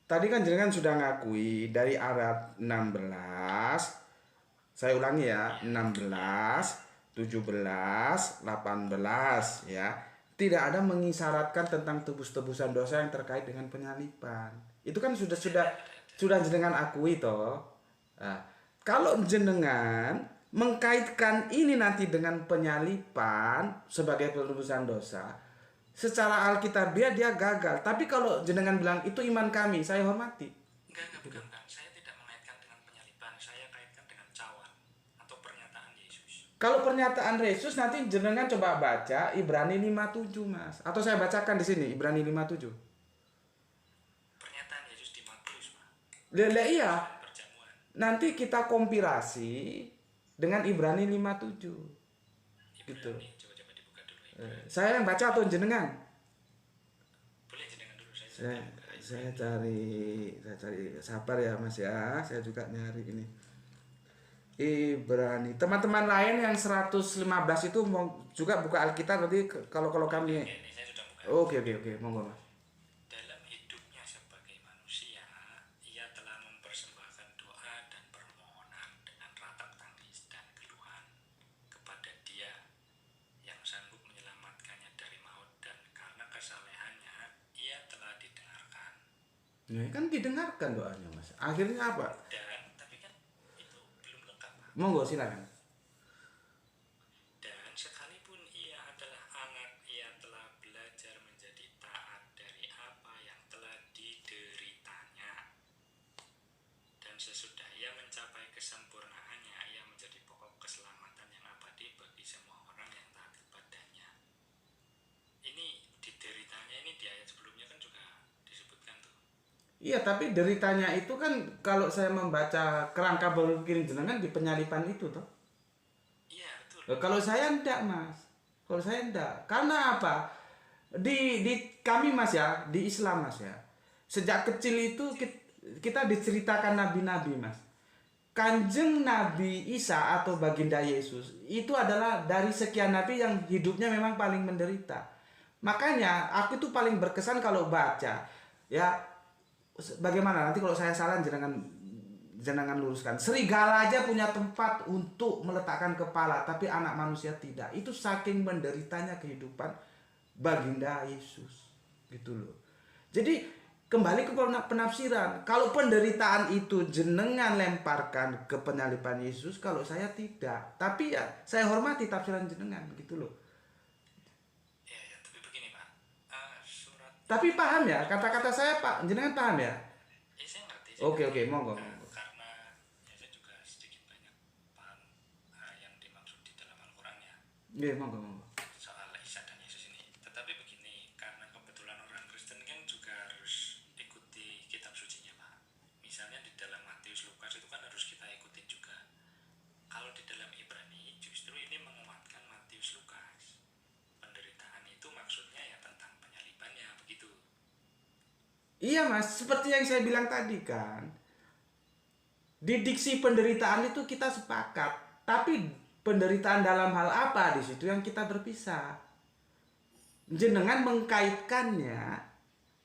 Tadi kan jenengan sudah ngakui dari ayat 16. Saya ulangi ya, 16, 17, 18 ya. Tidak ada mengisyaratkan tentang tebus-tebusan dosa yang terkait dengan penyalipan. Itu kan sudah jenengan akui toh. Nah, kalau jenengan mengkaitkan ini nanti dengan penyalipan sebagai penebusan dosa, secara alkitabiah dia gagal. Tapi kalau jenengan bilang itu iman kami, saya hormati. Bukan. Saya tidak mengaitkan dengan penyalipan, saya kaitkan dengan cawan atau pernyataan Yesus. Kalau pernyataan Yesus nanti jenengan coba baca Ibrani 57 mas. Atau saya bacakan di sini Ibrani 57. Pernyataan Yesus di Matius, Pak. Iya. Perjamuan. Nanti kita kompilasi dengan Ibrani 57. Gitu. Ibrani, coba dibuka dulu. Saya yang baca atau jenengan? Boleh jenengan dulu, saya Saya cari sabar ya mas ya. Saya juga nyari ini. Ibrani. Teman-teman lain yang 115 itu mau juga buka Alkitab nanti kalau kami. Ini saya sudah buka. Oke, monggo mas. Dalam hidupnya sebagai manusia, ia telah mempersembahkan doa dan permohonan dengan ratap tangis dan keluhan kepada Dia yang sanggup menyelamatkannya dari maut, dan karena kesalehannya ia telah didengarkan. Nah, kan didengarkan doanya mas. Akhirnya apa? Dan tapi kan itu belum lengkap, Pak. Monggo silakan. Dan sekalipun ia adalah anak, ia telah belajar menjadi taat dari apa yang telah dideritanya. Dan sesudah ia mencapai kesempurnaannya, ia menjadi pokok keselamatan yang abadi bagi semua orang yang taat kepadanya. Ini dideritanya, ini di ayat sebelumnya kan juga disebutkan tuh. Iya, tapi deritanya itu kan kalau saya membaca kerangka berpikir jenengan di penyalipan itu toh. Iya, betul. Kalau saya enggak mas. Kalau saya enggak. Karena apa? Di kami mas ya, di Islam mas ya. Sejak kecil itu kita diceritakan nabi-nabi mas. Kanjeng Nabi Isa atau baginda Yesus itu adalah dari sekian nabi yang hidupnya memang paling menderita. Makanya aku itu paling berkesan kalau baca ya. Bagaimana nanti kalau saya salah jenengan luruskan. Serigala aja punya tempat untuk meletakkan kepala, tapi anak manusia tidak. Itu saking menderitanya kehidupan baginda Yesus gitu loh. Jadi kembali ke penafsiran. Kalau penderitaan itu jenengan lemparkan ke penyalipan Yesus, kalau saya tidak. Tapi ya saya hormati tafsiran jenengan gitu loh. Ya, tapi begini, Pak. Surat. Tapi paham ya kata-kata saya Pak, jenengan paham ya? Ya, saya ngerti. Oke, monggo. Karena ya, saya juga sedikit banyak paham yang dimaksud di dalam Al-Quran ya. Iya, monggo. Soal Isa dan Yesus ini. Tetapi begini, karena kebetulan orang Kristen kan juga harus Iya Mas, seperti yang saya bilang tadi kan. Di diksi penderitaan itu kita sepakat, tapi penderitaan dalam hal apa di situ yang kita berpisah. Jenengan mengkaitkannya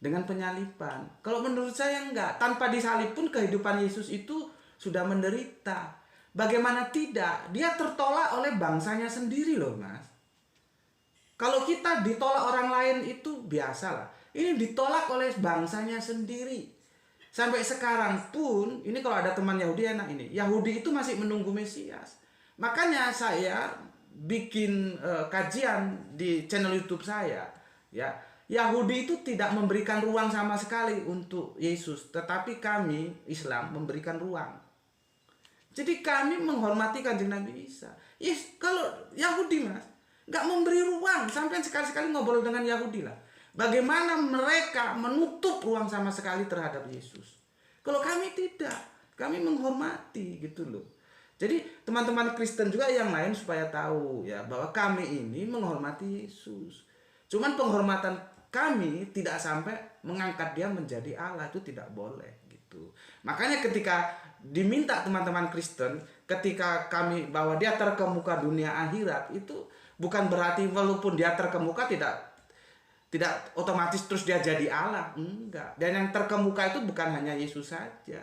dengan penyaliban. Kalau menurut saya enggak, tanpa disalib pun kehidupan Yesus itu sudah menderita. Bagaimana tidak? Dia tertolak oleh bangsanya sendiri loh Mas. Kalau kita ditolak orang lain itu biasalah. Ini ditolak oleh bangsanya sendiri. Sampai sekarang pun, ini kalau ada teman Yahudi enak ini. Yahudi itu masih menunggu Mesias. Makanya saya bikin kajian di channel YouTube saya, ya. Yahudi itu tidak memberikan ruang sama sekali untuk Yesus, tetapi kami Islam memberikan ruang. Jadi kami menghormati Kanjeng Nabi Isa. Yes, kalau Yahudi Mas, nggak memberi ruang, sampai sekali-sekali ngobrol dengan Yahudi lah. Bagaimana mereka menutup ruang sama sekali terhadap Yesus. Kalau kami tidak, kami menghormati gitu loh. Jadi teman-teman Kristen juga yang lain supaya tahu ya bahwa kami ini menghormati Yesus. Cuman penghormatan kami tidak sampai mengangkat dia menjadi Allah, itu tidak boleh gitu. Makanya ketika diminta teman-teman Kristen, ketika kami bahwa dia terkemuka dunia akhirat, itu bukan berarti walaupun dia terkemuka tidak otomatis terus dia jadi Allah, enggak. Dan yang terkemuka itu bukan hanya Yesus saja.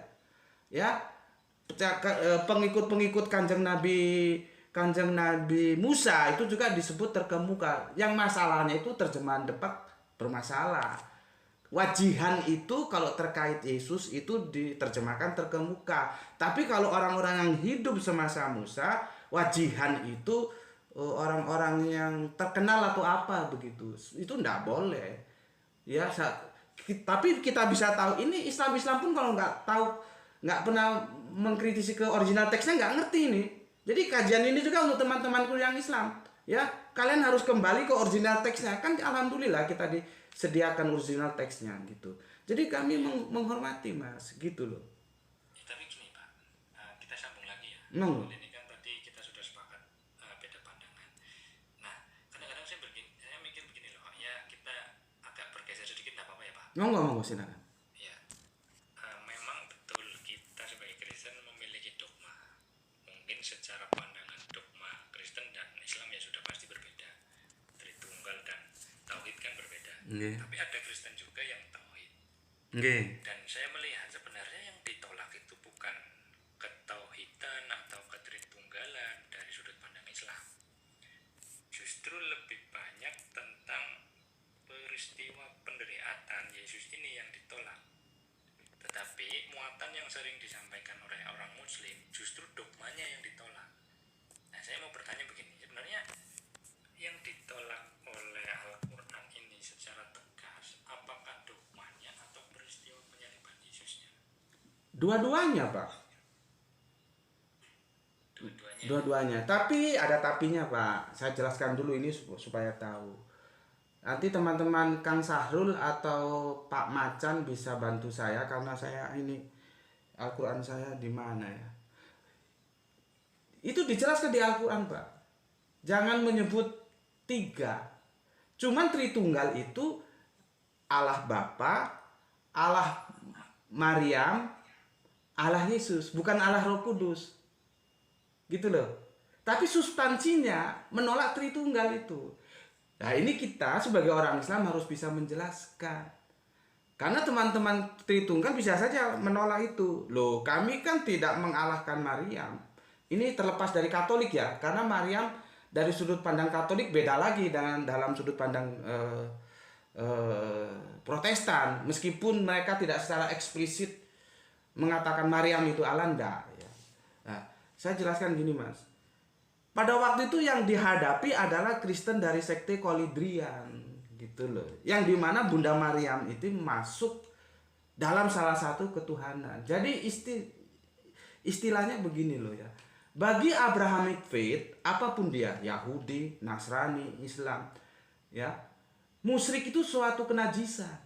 Ya, pengikut-pengikut Kanjeng Nabi Musa itu juga disebut terkemuka. Yang masalahnya itu terjemahan Depak bermasalah. Wajihan itu kalau terkait Yesus itu diterjemahkan terkemuka. Tapi kalau orang-orang yang hidup semasa Musa, wajihan itu orang-orang yang terkenal atau apa begitu. Itu enggak boleh. Ya, tapi kita bisa tahu ini Islam pun kalau nggak pernah mengkritisi ke original teksnya nggak ngerti ini. Jadi kajian ini juga untuk teman-temanku yang Islam. Ya, kalian harus kembali ke original teksnya. Kan alhamdulillah kita disediakan original teksnya gitu. Jadi kami menghormati Mas, gitu loh. Ya, tapi gini Pak, kita sambung lagi ya. No. Ini kan tadi kita sudah sepakat beda pandangan. Nah, kadang-kadang saya mikir begini loh, ya kita agak bergeser sedikit, nggak apa-apa ya Pak? Monggo silakan. Ya, memang betul kita sebagai Kristen memiliki dogma. Mungkin secara pandangan dogma Kristen dan Islam ya sudah pasti berbeda. Tritunggal dan Tauhid kan berbeda. Nggih. Tapi ada Kristen juga yang Tauhid. Nggih. Dan saya melihat sebenarnya yang ditolak itu bukan ketauhidan atau ketritunggalan dari sudut pandang Islam. Justru lebih banyak tentang peristiwa penderitaan Yesus ini yang ditolak. Tetapi muatan yang sering disampaikan oleh orang Muslim justru dogmanya yang ditolak. Nah, saya mau bertanya begini, sebenarnya yang ditolak oleh Al-Quran ini secara tegas, apakah dogmanya atau peristiwa penyaliban Yesusnya? Dua-duanya, Pak. Dua-duanya. Tapi ada tapinya, Pak. Saya jelaskan dulu ini supaya tahu. Nanti teman-teman Kang Sahrul atau Pak Macan bisa bantu saya karena saya ini Al-Quran saya di mana ya. Itu dijelaskan di Al-Quran, Pak. Jangan menyebut tiga. Cuman Tritunggal itu Allah Bapa, Allah Maryam, Allah Yesus, bukan Allah Roh Kudus. Gitu loh. Tapi substansinya menolak Tritunggal itu. Nah, ini kita sebagai orang Islam harus bisa menjelaskan. Karena teman-teman Tritunggal bisa saja menolak itu. Loh, kami kan tidak mengalahkan Maryam. Ini terlepas dari Katolik ya, karena Maryam dari sudut pandang Katolik beda lagi dengan dalam sudut pandang Protestan. Meskipun mereka tidak secara eksplisit mengatakan Maryam itu Allah, enggak ya. Nah, saya jelaskan gini Mas. Pada waktu itu yang dihadapi adalah Kristen dari sekte Kolidrian gitu loh. Yang dimana Bunda Maryam itu masuk dalam salah satu ketuhanan. Jadi istilahnya begini loh ya. Bagi Abrahamic faith, apapun dia, Yahudi, Nasrani, Islam, ya, musyrik itu suatu kenajisan.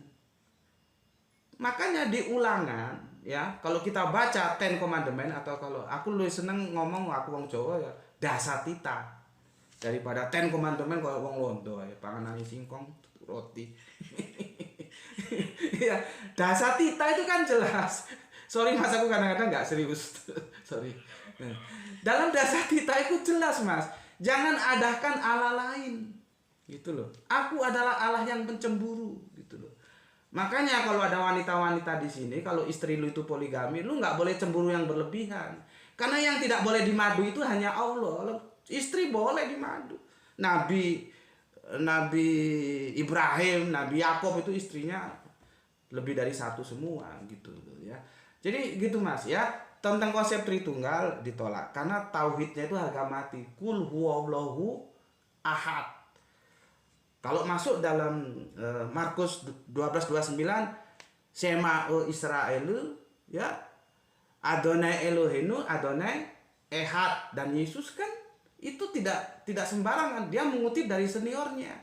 Makanya di Ulangan, ya, kalau kita baca Ten Commandment atau kalau aku lebih seneng ngomong aku wong Jawa ya, dasatita daripada Ten Commandment kalau wong Londo ya, panganan singkong roti. Ya, Dasatita itu kan jelas. Sorry mas, aku kadang-kadang nggak serius. Sorry. Dalam Dasatita itu jelas mas. Jangan adakan Allah lain. Gitu loh. Aku adalah Allah yang pencemburu. Gitu loh. Makanya kalau ada wanita-wanita di sini, kalau istri lu itu poligami, lu nggak boleh cemburu yang berlebihan. Karena yang tidak boleh dimadu itu hanya Allah. Istri boleh dimadu. Nabi Ibrahim, Nabi Yakub itu istrinya lebih dari satu semua gitu ya. Jadi gitu mas ya, tentang konsep Tritunggal ditolak karena tauhidnya itu harga mati. Kul huwallahu ahad. Kalau masuk dalam Markus 12:29, Shema Israel ya, Adonai Elohenu, Adonai Ehad, dan Yesus kan itu tidak sembarangan, dia mengutip dari seniornya.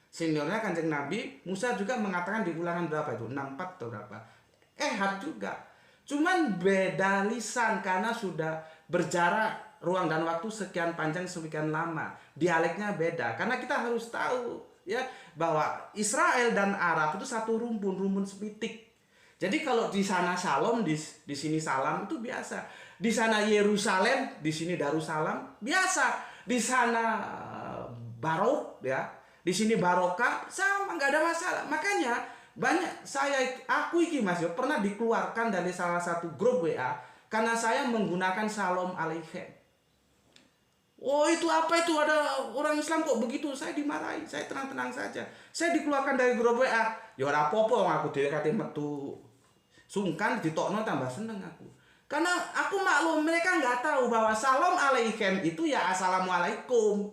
Seniornya Kanjeng Nabi Musa juga mengatakan di Ulangan berapa itu? 64 atau berapa? Ehad juga. Cuman beda lisan karena sudah berjarak ruang dan waktu sekian panjang sekian lama. Dialeknya beda. Karena kita harus tahu ya bahwa Israel dan Arab itu satu rumpun sepitik. Jadi kalau di sana Shalom, di sini salam itu biasa. Di sana Yerusalem, di sini Darussalam biasa. Di sana Barok ya, di sini Barokah sama, nggak ada masalah. Makanya banyak aku iki mas yo pernah dikeluarkan dari salah satu grup WA karena saya menggunakan Shalom Aleichem. Oh itu apa itu, ada orang Islam kok begitu? Saya dimarahi, saya tenang-tenang saja. Saya dikeluarkan dari grup WA. Ya ora apa-apa, aku dhewe kate metu sungkan ditokno tambah seneng aku. Karena aku maklum mereka nggak tahu bahwa Shalom Aleichem itu ya Assalamualaikum.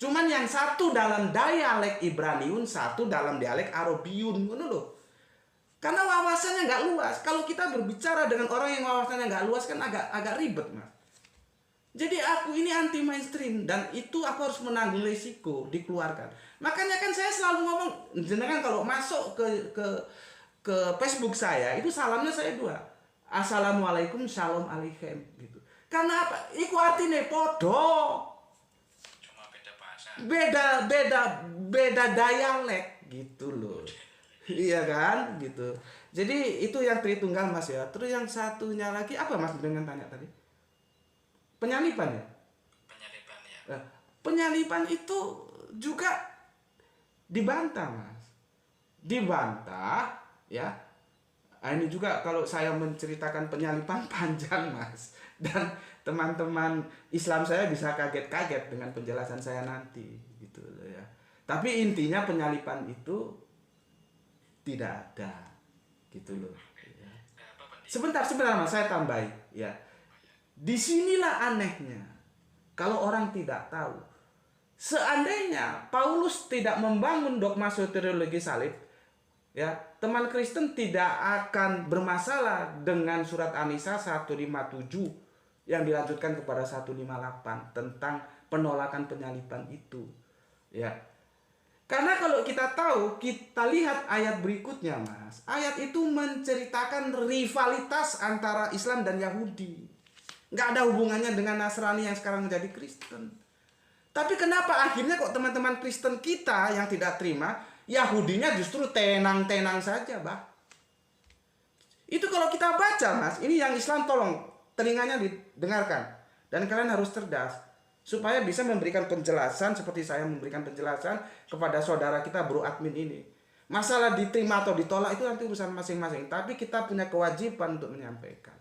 Cuman yang satu dalam dialek Ibraniun, satu dalam dialek Arabiun, ngono loh. Karena wawasannya nggak luas. Kalau kita berbicara dengan orang yang wawasannya nggak luas kan agak ribet mas. Jadi aku ini anti mainstream dan itu aku harus menanggung resiko dikeluarkan. Makanya kan saya selalu ngomong, jenengan kalau masuk ke Facebook saya itu salamnya saya dua. Assalamualaikum, Shalom Aleichem gitu. Karena apa? Iku artine podo. Cuma beda bahasa. Beda dialek gitu loh. Iya kan? Gitu. Jadi itu yang Tritunggal mas ya. Terus yang satunya lagi apa mas dengan tanya tadi? Penyalipan ya? Penyalipan ya. Penyalipan itu juga dibantah mas. Dibantah ya. Ini juga kalau saya menceritakan penyalipan panjang mas. Dan teman-teman Islam saya bisa kaget-kaget dengan penjelasan saya nanti gitu loh ya. Tapi intinya penyalipan itu tidak ada gitu loh ya. Sebentar mas, saya tambahi ya. Disinilah anehnya kalau orang tidak tahu. Seandainya Paulus tidak membangun dogma soteriologi salib ya, teman Kristen tidak akan bermasalah dengan surat An-Nisa 157 yang dilanjutkan kepada 158 tentang penolakan penyalipan itu ya. Karena kalau kita tahu, kita lihat ayat berikutnya mas. Ayat itu menceritakan rivalitas antara Islam dan Yahudi. Nggak ada hubungannya dengan Nasrani yang sekarang menjadi Kristen. Tapi kenapa akhirnya kok teman-teman Kristen kita yang tidak terima, Yahudinya justru tenang-tenang saja, bah. Itu kalau kita baca, mas, ini yang Islam tolong telinganya didengarkan. Dan kalian harus cerdas. Supaya bisa memberikan penjelasan seperti saya memberikan penjelasan kepada saudara kita bro admin ini. Masalah diterima atau ditolak itu nanti urusan masing-masing. Tapi kita punya kewajiban untuk menyampaikan.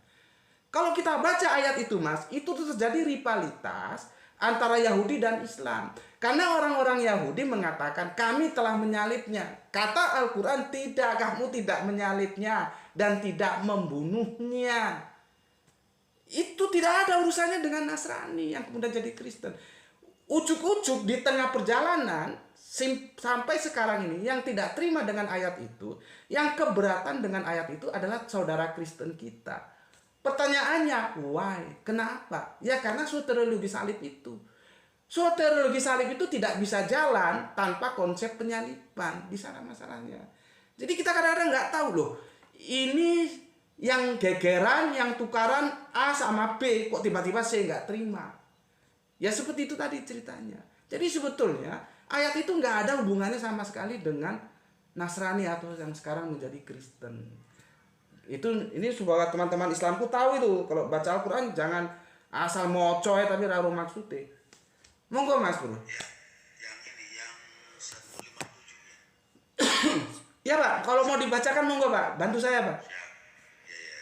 Kalau kita baca ayat itu mas, itu tuh terjadi rivalitas antara Yahudi dan Islam. Karena orang-orang Yahudi mengatakan kami telah menyalibnya. Kata Al-Quran tidak, kamu tidak menyalibnya dan tidak membunuhnya. Itu tidak ada urusannya dengan Nasrani yang kemudian jadi Kristen. Ujuk-ujuk di tengah perjalanan sampai sekarang ini yang tidak terima dengan ayat itu, yang keberatan dengan ayat itu adalah saudara Kristen kita. Pertanyaannya, why? Kenapa? Ya karena soteriologi salib itu. Soteriologi salib itu tidak bisa jalan tanpa konsep penyalipan. Di sana masalahnya. Jadi kita kadang-kadang nggak tahu loh. Ini yang gegeran, yang tukaran A sama B, kok tiba-tiba C nggak terima. Ya seperti itu tadi ceritanya. Jadi sebetulnya ayat itu nggak ada hubungannya sama sekali dengan Nasrani atau yang sekarang menjadi Kristen. Ini supaya teman-teman Islamku tahu itu, kalau baca Al-Qur'an jangan asal moco tapi ora maksudnya. Monggo Mas Bro. Ya, yang ini yang 157 ya. Ya Pak, kalau mau dibacakan monggo Pak, bantu saya Pak. Siap. Ya ya.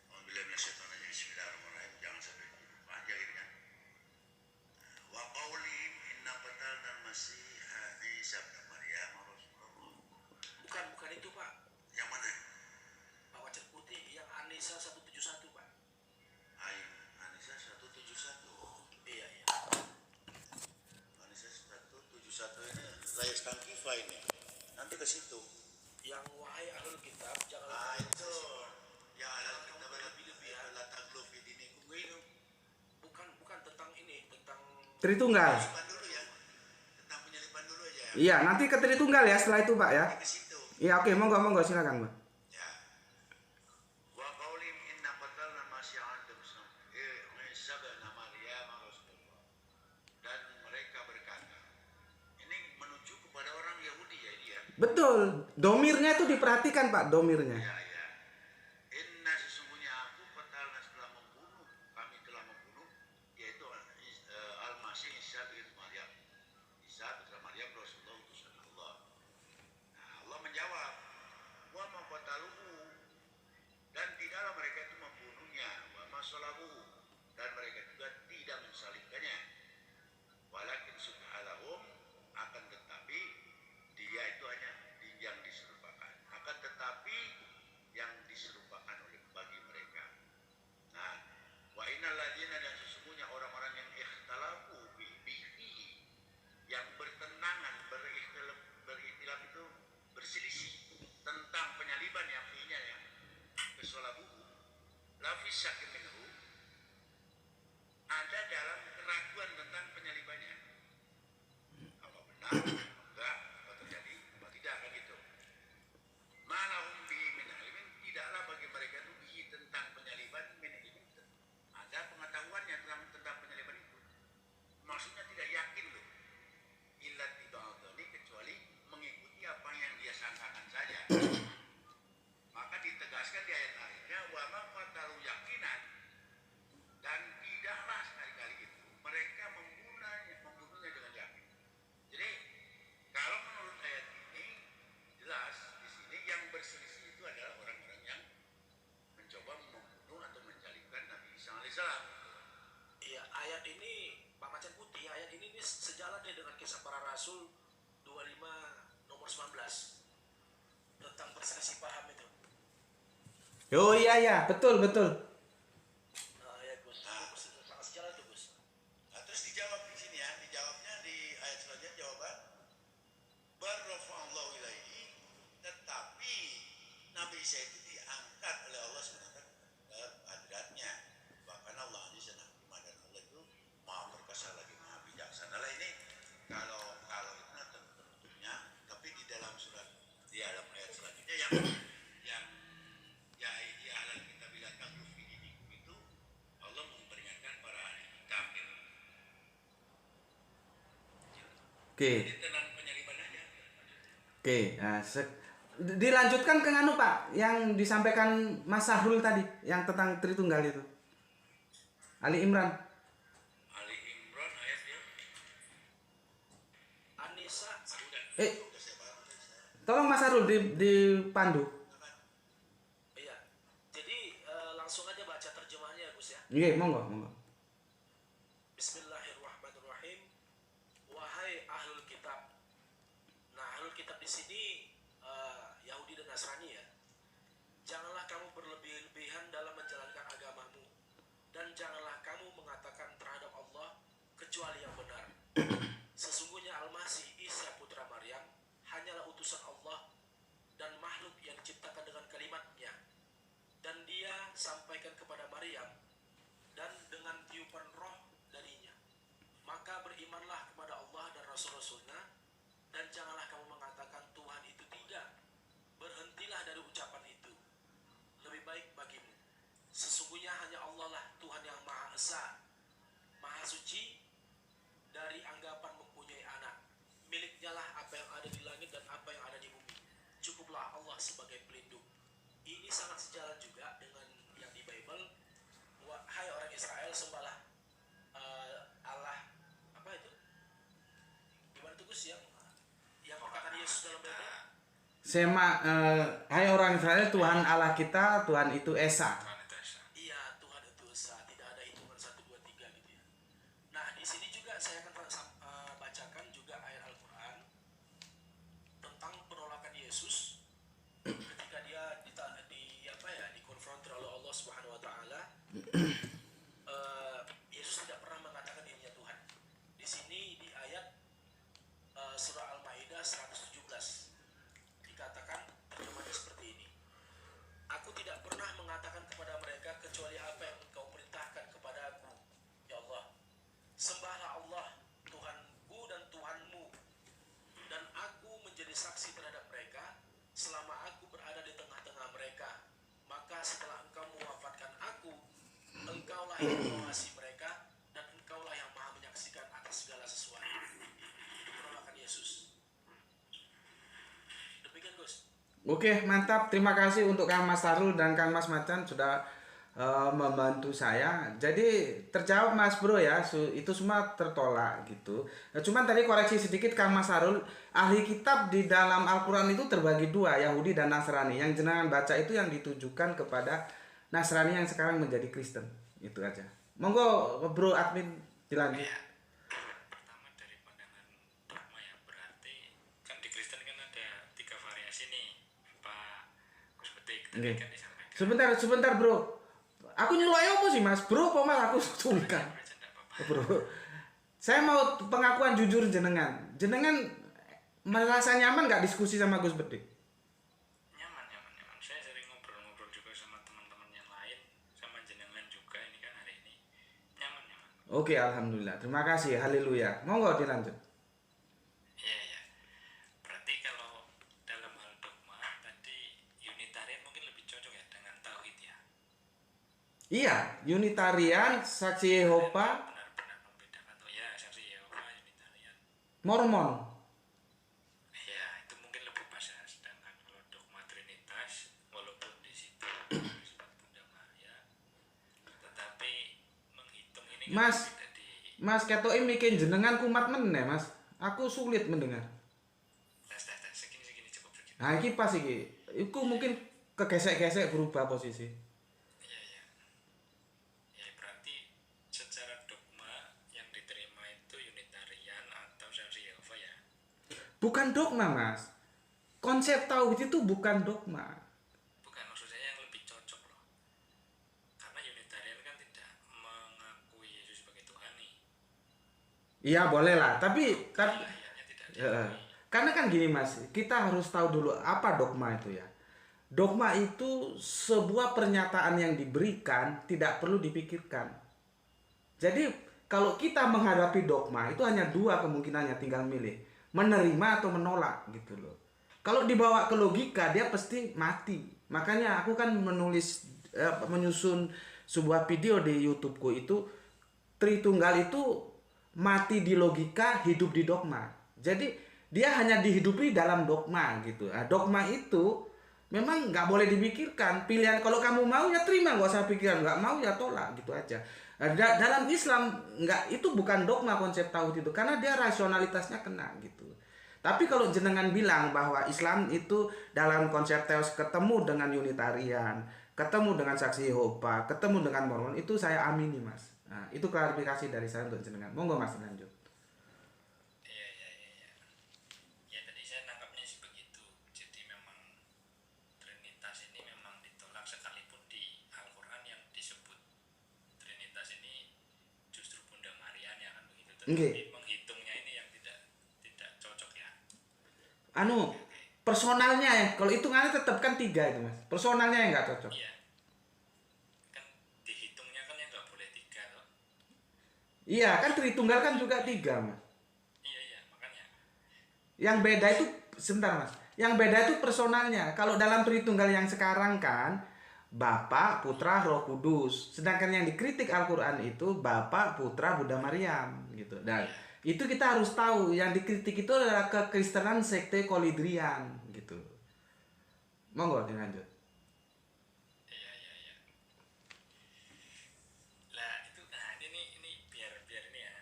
Alhamdulillah minasyaitonir rajim. Bismillahirrahmanirrahim. Jangan sampai panjang ini kan. Wa qaulihim inna qatalna al-masiha Isa ibn Maryam Rasulullah. Bukan itu Pak. Yang mana? Pak Wacer Putih yang Anissa 171 Pak. Ain Anissa 171. Iya. Anissa 171 ini layas tangkifa ini. Nanti ke situ. Yang wahai ahlul kitab janganlah Itu ya ala kita berlebih-lebihan la taglu fi dinikum itu. bukan tentang ini, tentang Tritunggal. Penyelipan dulu ya. Tentang penyelipan dulu aja ya. Iya, nanti ke Tritunggal ya setelah itu Pak ya. Ke situ. Iya, oke, monggo silakan Pak. Ya. Wa qaulim inna qatalna masyi'an Isa bin Maryam Rasulullah. Dan mereka berkata, ini menuju kepada orang Yahudi ya dia. Betul, domirnya itu diperhatikan Pak, domirnya. Ya. Inna sesungguhnya aku qatalna kami telah membunuh yaitu Al-Masih Isa bin Maryam. Isa bin Maryam Rasulullah utusan Allah. Nah, Allah menjawab, wa ma qataluhu, dan tidaklah mereka itu membunuhnya, wa ma salabuhu, dan mereka juga tidak mensalibkannya. Walakin subhanalahum, akan tetapi dia itu hanya yang diserupakan. Akan tetapi yang diserupakan oleh bagi mereka. Nah, wa innal ladzina, dan sesungguhnya orang-orang yang ikhtalafu bihi, yang bertentangan, berikhtilaf itu berselisih tentang penyaliban yang fi'nya ya, kesolabuhu, lafis syakim minhu, ada dalam keraguan tentang penyalibannya. Apa benar, enggak, apa terjadi, apa tidak, kan gitu. Malahum bihi min ilmin, tidaklah bagi mereka itu bihi tentang penyaliban min ilmin, ada pengetahuannya tentang penyaliban itu. Maksudnya tidak yakin loh. Illa tiba'adhani, kecuali mengikuti apa yang dia sangkakan saja. Maka ditegaskan di ayat akhirnya wa ma qatalu yaqinan, dan tidaklah sekali-kali itu mereka membunuhnya dengan yakin. Jadi kalau menurut ayat ini jelas di sini yang berselisih itu adalah orang-orang yang mencoba membunuh atau menjalibkan Nabi Isa alaihissalam. Iya, ayat ini Pak Macan Putih, ayat ini sejalan deh dengan kisah para rasul 25 nomor 19 tentang perselisih paham itu. Oh iya, betul. Nah, ya Gus, sangat sejalan tuh Gus. Nah, terus dijawab di sini ya, dijawabnya di ayat selanjutnya jawaban barrafa'allahu ilaihi, tetapi Nabi Isa itu diangkat oleh Allah SWT ke hadratnya. Bahkan Allah Azza wa Jalla, dan Allah itu maha perkasa lagi maha bijaksana. Lah ini kalau itu tentunya, tapi di dalam surat, di dalam ayat selanjutnya yang ya di alam kita bilang takluf ini itu Allah memperingatkan para ahli kitab gitu. Oke. Jadi tenang penyaliban aja. Oke, nah, dilanjutkan ke nganu Pak, yang disampaikan Mas Sahrul tadi, yang tentang Tritunggal itu. Ali Imran. Ali Imran ayat dia. Anissa Tolong Mas Sahrul dipandu. iya. Jadi langsung aja baca terjemahnya Gus ya. Iya, monggo. Bismillahirrahmanirrahim. Wahai ahlul kitab. Nah, ahlul kitab di sini Yahudi dan Nasrani ya. Janganlah kamu berlebih-lebihan dalam menjalankan agamamu, dan janganlah kamu mengatakan terhadap Allah kecuali yang benar. Sesungguhnya Al-Masih Isa putra Maryam hanyalah utusan Allah dan makhluk yang diciptakan dengan kalimatnya, dan dia sampaikan kepada Maryam dan dengan tiupan roh darinya. Maka berimanlah kepada Allah dan Rasul-Rasulnya, dan janganlah kamu mengatakan Tuhan itu tidak. Berhentilah dari ucapan itu. Lebih baik bagimu, sesungguhnya hanya Allah lah Tuhan yang Maha Esa, Maha Suci dari anggapan mempunyai anak. Miliknya lah apa yang ada di langit dan apa yang ada di bumi. cukuplah Allah sebagai pelindung. Ini sangat sejalan juga dengan yang di Bible. Hai orang Israel, sembahlah Allah, apa itu? Gimana tuh Gus yang perkataan Yesus dalam Bible? Hai orang Israel, Tuhan Allah kita, Tuhan itu Esa. Tuhan itu Esa. Iya, Tuhan itu Esa, tidak ada hitungan 1, 2, 3 gitu ya. Nah, di sini juga saya akan bacakan juga ayat Al-Quran tentang penolakan Yesus ketika dia dikonfrontir oleh Allah Subhanahu wa taala. Yesus tidak pernah mengatakan dirinya Tuhan. Di sini di ayat surah Al-Maidah 117 dikatakan terjemahnya seperti ini. Aku tidak pernah mengatakan kepada mereka kecuali apa yang Engkau perintahkan kepada aku, ya Allah. Sembahlah Allah, Tuhanku dan Tuhanmu, dan aku menjadi saksi terhadap mereka selama aku berada di tengah-tengah mereka. Maka setelah Engkau mewafatkan aku, Engkaulah yang mengasihi mereka, dan Engkaulah yang maha menyaksikan atas segala sesuatu. Penolakan Yesus. Demikian Gus. Oke, mantap. Terima kasih untuk Kang Mas Sarul dan Kang Mas Macan sudah membantu saya. Jadi terjawab Mas Bro ya, itu semua tertolak gitu. Cuman tadi koreksi sedikit Kang Mas Sarul, ahli kitab di dalam Al-Quran itu terbagi dua, Yahudi dan Nasrani. Yang jenengan baca itu yang ditujukan kepada Nasrani yang sekarang menjadi Kristen. Itu aja. Monggo Bro admin dilanjut. Ya. Pertama dari pandangan dogma ya, berarti kan di Kristen kan ada 3 variasi nih, Pak Gus Betik tadi Oke. kan disampaikan. Sebentar Bro. Aku nyelok apa sih Mas? Bro apa Mas aku sulkan? Baca enggak apa-apa. Bro. Saya mau pengakuan jujur jenengan. Jenengan merasa nyaman nggak diskusi sama Gus Bedik? Nyaman. Saya sering ngobrol-ngobrol juga sama teman-teman yang lain, sama jenengan juga ini kan hari ini. Nyaman. Oke, alhamdulillah. Terima kasih. Haleluya. Monggo dilanjut. Iya. Berarti kalau dalam hal dogma tadi Unitarian mungkin lebih cocok ya dengan tauhid ya. Iya, Unitarian, Saksi Yehova, Benar-benar membedakan tuh ya, saksi Yehova, Unitarian. Mormon. Ya, itu mungkin lebih pas ya. Sedangkan kalau dogma Trinitas, walaupun di situ disebut Bunda Maria, tetapi menghitung ini kan Mas. tidak di Mas ketoke mikir jenengan kumat meneh, Mas. Aku sulit mendengar. tes segini cukup segini. Nah, iki pas iki. Iku mungkin kegesek-gesek berubah posisi. Ya berarti secara dogma yang diterima itu Unitarian atau saksi Yehova ya. Bukan dogma, Mas. Konsep tauhid itu bukan dogma. Bukan, maksud saya yang lebih cocok loh. Karena Unitarian kan tidak mengakui Yesus sebagai Tuhan nih. Iya, boleh lah. Tapi Ilahiannya tidak diakui. karena kan gini Mas, kita harus tahu dulu apa dogma itu ya. Dogma itu sebuah pernyataan yang diberikan, tidak perlu dipikirkan. Jadi kalau kita menghadapi dogma itu hanya 2 kemungkinannya, tinggal milih, menerima atau menolak gitu loh. Kalau dibawa ke logika dia pasti mati. Makanya aku kan menyusun sebuah video di YouTubeku itu, Tritunggal itu mati di logika, hidup di dogma. Jadi dia hanya dihidupi dalam dogma gitu. Nah, dogma itu memang nggak boleh dipikirkan. Pilihan kalau kamu mau ya terima, nggak usah pikiran. Nggak mau ya tolak gitu aja. Nah, dalam Islam nggak, itu bukan dogma konsep tauhid itu, karena dia rasionalitasnya kena gitu. Tapi kalau jenengan bilang bahwa Islam itu dalam konsep teos ketemu dengan Unitarian, ketemu dengan Saksi Yehova, ketemu dengan Mormon, itu saya amini Mas. Nah, itu klarifikasi dari saya untuk jenengan. Monggo Mas lanjut. Iya. Ya tadi saya nangkapnya sih begitu. Jadi memang Trinitas ini memang ditolak sekalipun di Al-Quran yang disebut Trinitas ini justru Bunda Maria ya kan begitu. Tetapi Nggih. menghitungnya ini yang tidak cocok ya. Personalnya ya, kalau hitungannya tetap kan 3 itu Mas. Personalnya yang nggak cocok. Iya. Kan dihitungnya kan yang nggak boleh 3 loh. Iya, kan Tritunggal kan juga 3 Mas. Iya makanya. Yang beda itu, sebentar Mas. Yang beda itu personalnya. Kalau dalam Tritunggal yang sekarang kan Bapa, Putra, Roh Kudus. Sedangkan yang dikritik Al-Quran itu Bapa, Putra, Bunda Maryam gitu. Dan itu kita harus tahu, yang dikritik itu adalah kekristenan sekte Kolidrian gitu. Monggo dilanjut. Iya iya iya. Lah itu nah ini biar ini ya.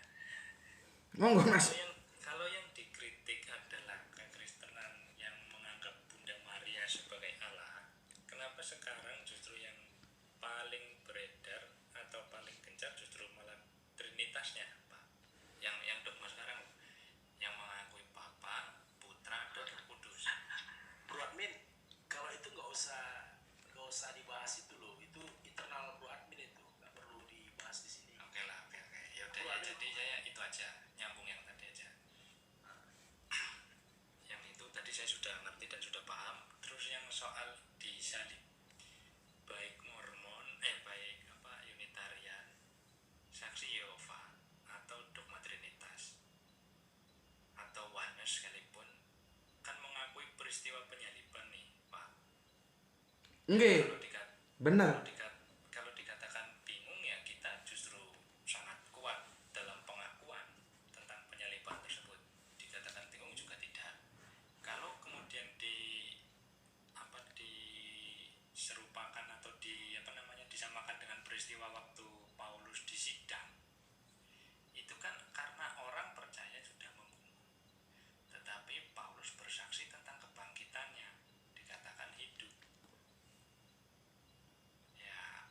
Monggo Mas. Kalau yang dikritik adalah kekristenan yang menganggap Bunda Maria sebagai Allah. Kenapa sekarang justru yang paling beredar atau paling gencar justru malah Trinitasnya, Pak? Yang dogma sekarang yang mengakui Bapa, Putra, dan Roh Kudus. Bro admin, kalau itu nggak usah dibahas itu loh, itu internal bro admin, itu nggak perlu dibahas di sini. Oke lah, oke. Ya udah ya, jadi saya itu aja, nyambung yang tadi aja. Yang itu tadi saya sudah ngerti dan sudah paham. Terus yang soal disalib, baik Mormon, baik Unitarian, Saksi Yehova, atau dogma Trinitas, atau Oneness sekalipun, kan mengakui peristiwa penyaliban nih, Pak. Nggih, Kalau bener. kalau dikatakan bingung ya kita justru sangat kuat dalam pengakuan tentang penyaliban tersebut. Dikatakan bingung juga tidak. Kalau kemudian diserupakan atau disamakan dengan peristiwa waktu Paulus disidang, itu kan karena orang percaya sudah membunuh, tetapi Paulus bersaksi tentang kebangkitannya, dikatakan hidup. Ya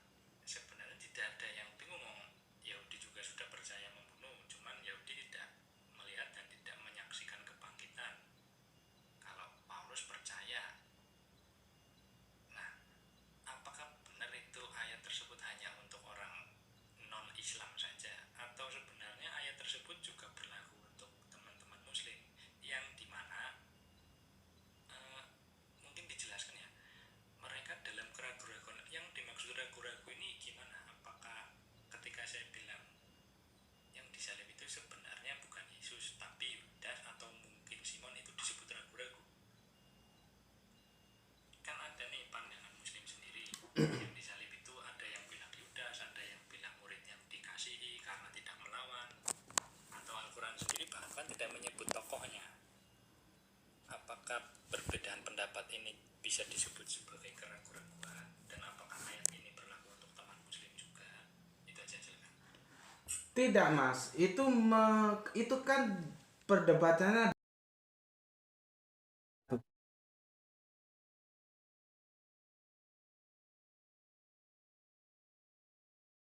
sebenarnya tidak ada yang bingung. Yahudi juga sudah percaya membunuh, cuman Yahudi tidak melihat dan tidak menyaksikan kebangkitan. Kalau Paulus percaya. Nah, apakah benar itu ayat tersebut hanya untuk orang non-Islam saja, atau sebenarnya ayat tersebut juga berlaku untuk teman-teman Muslim yang dimana mungkin dijelaskan ya, mereka dalam keraguan. Yang dimaksud ragu-ragu ini gimana? Apakah ketika saya bilang yang disalib itu sebenarnya bukan Yesus tapi Yudas, atau mungkin Simon, itu disebut ragu-ragu? Kan ada nih pandangan Muslim sendiri. Yang disalib itu ada yang bilang Yudas, ada yang bilang murid yang dikasihi karena tidak melawan, atau Al-Quran sendiri bahkan tidak menyebut tokohnya. Apakah perbedaan pendapat ini bisa disebut sebagai keraguan-raguan, dan apakah ayat ini berlaku untuk teman Muslim juga? Itu aja, silakan. Tidak Mas, itu kan perdebatannya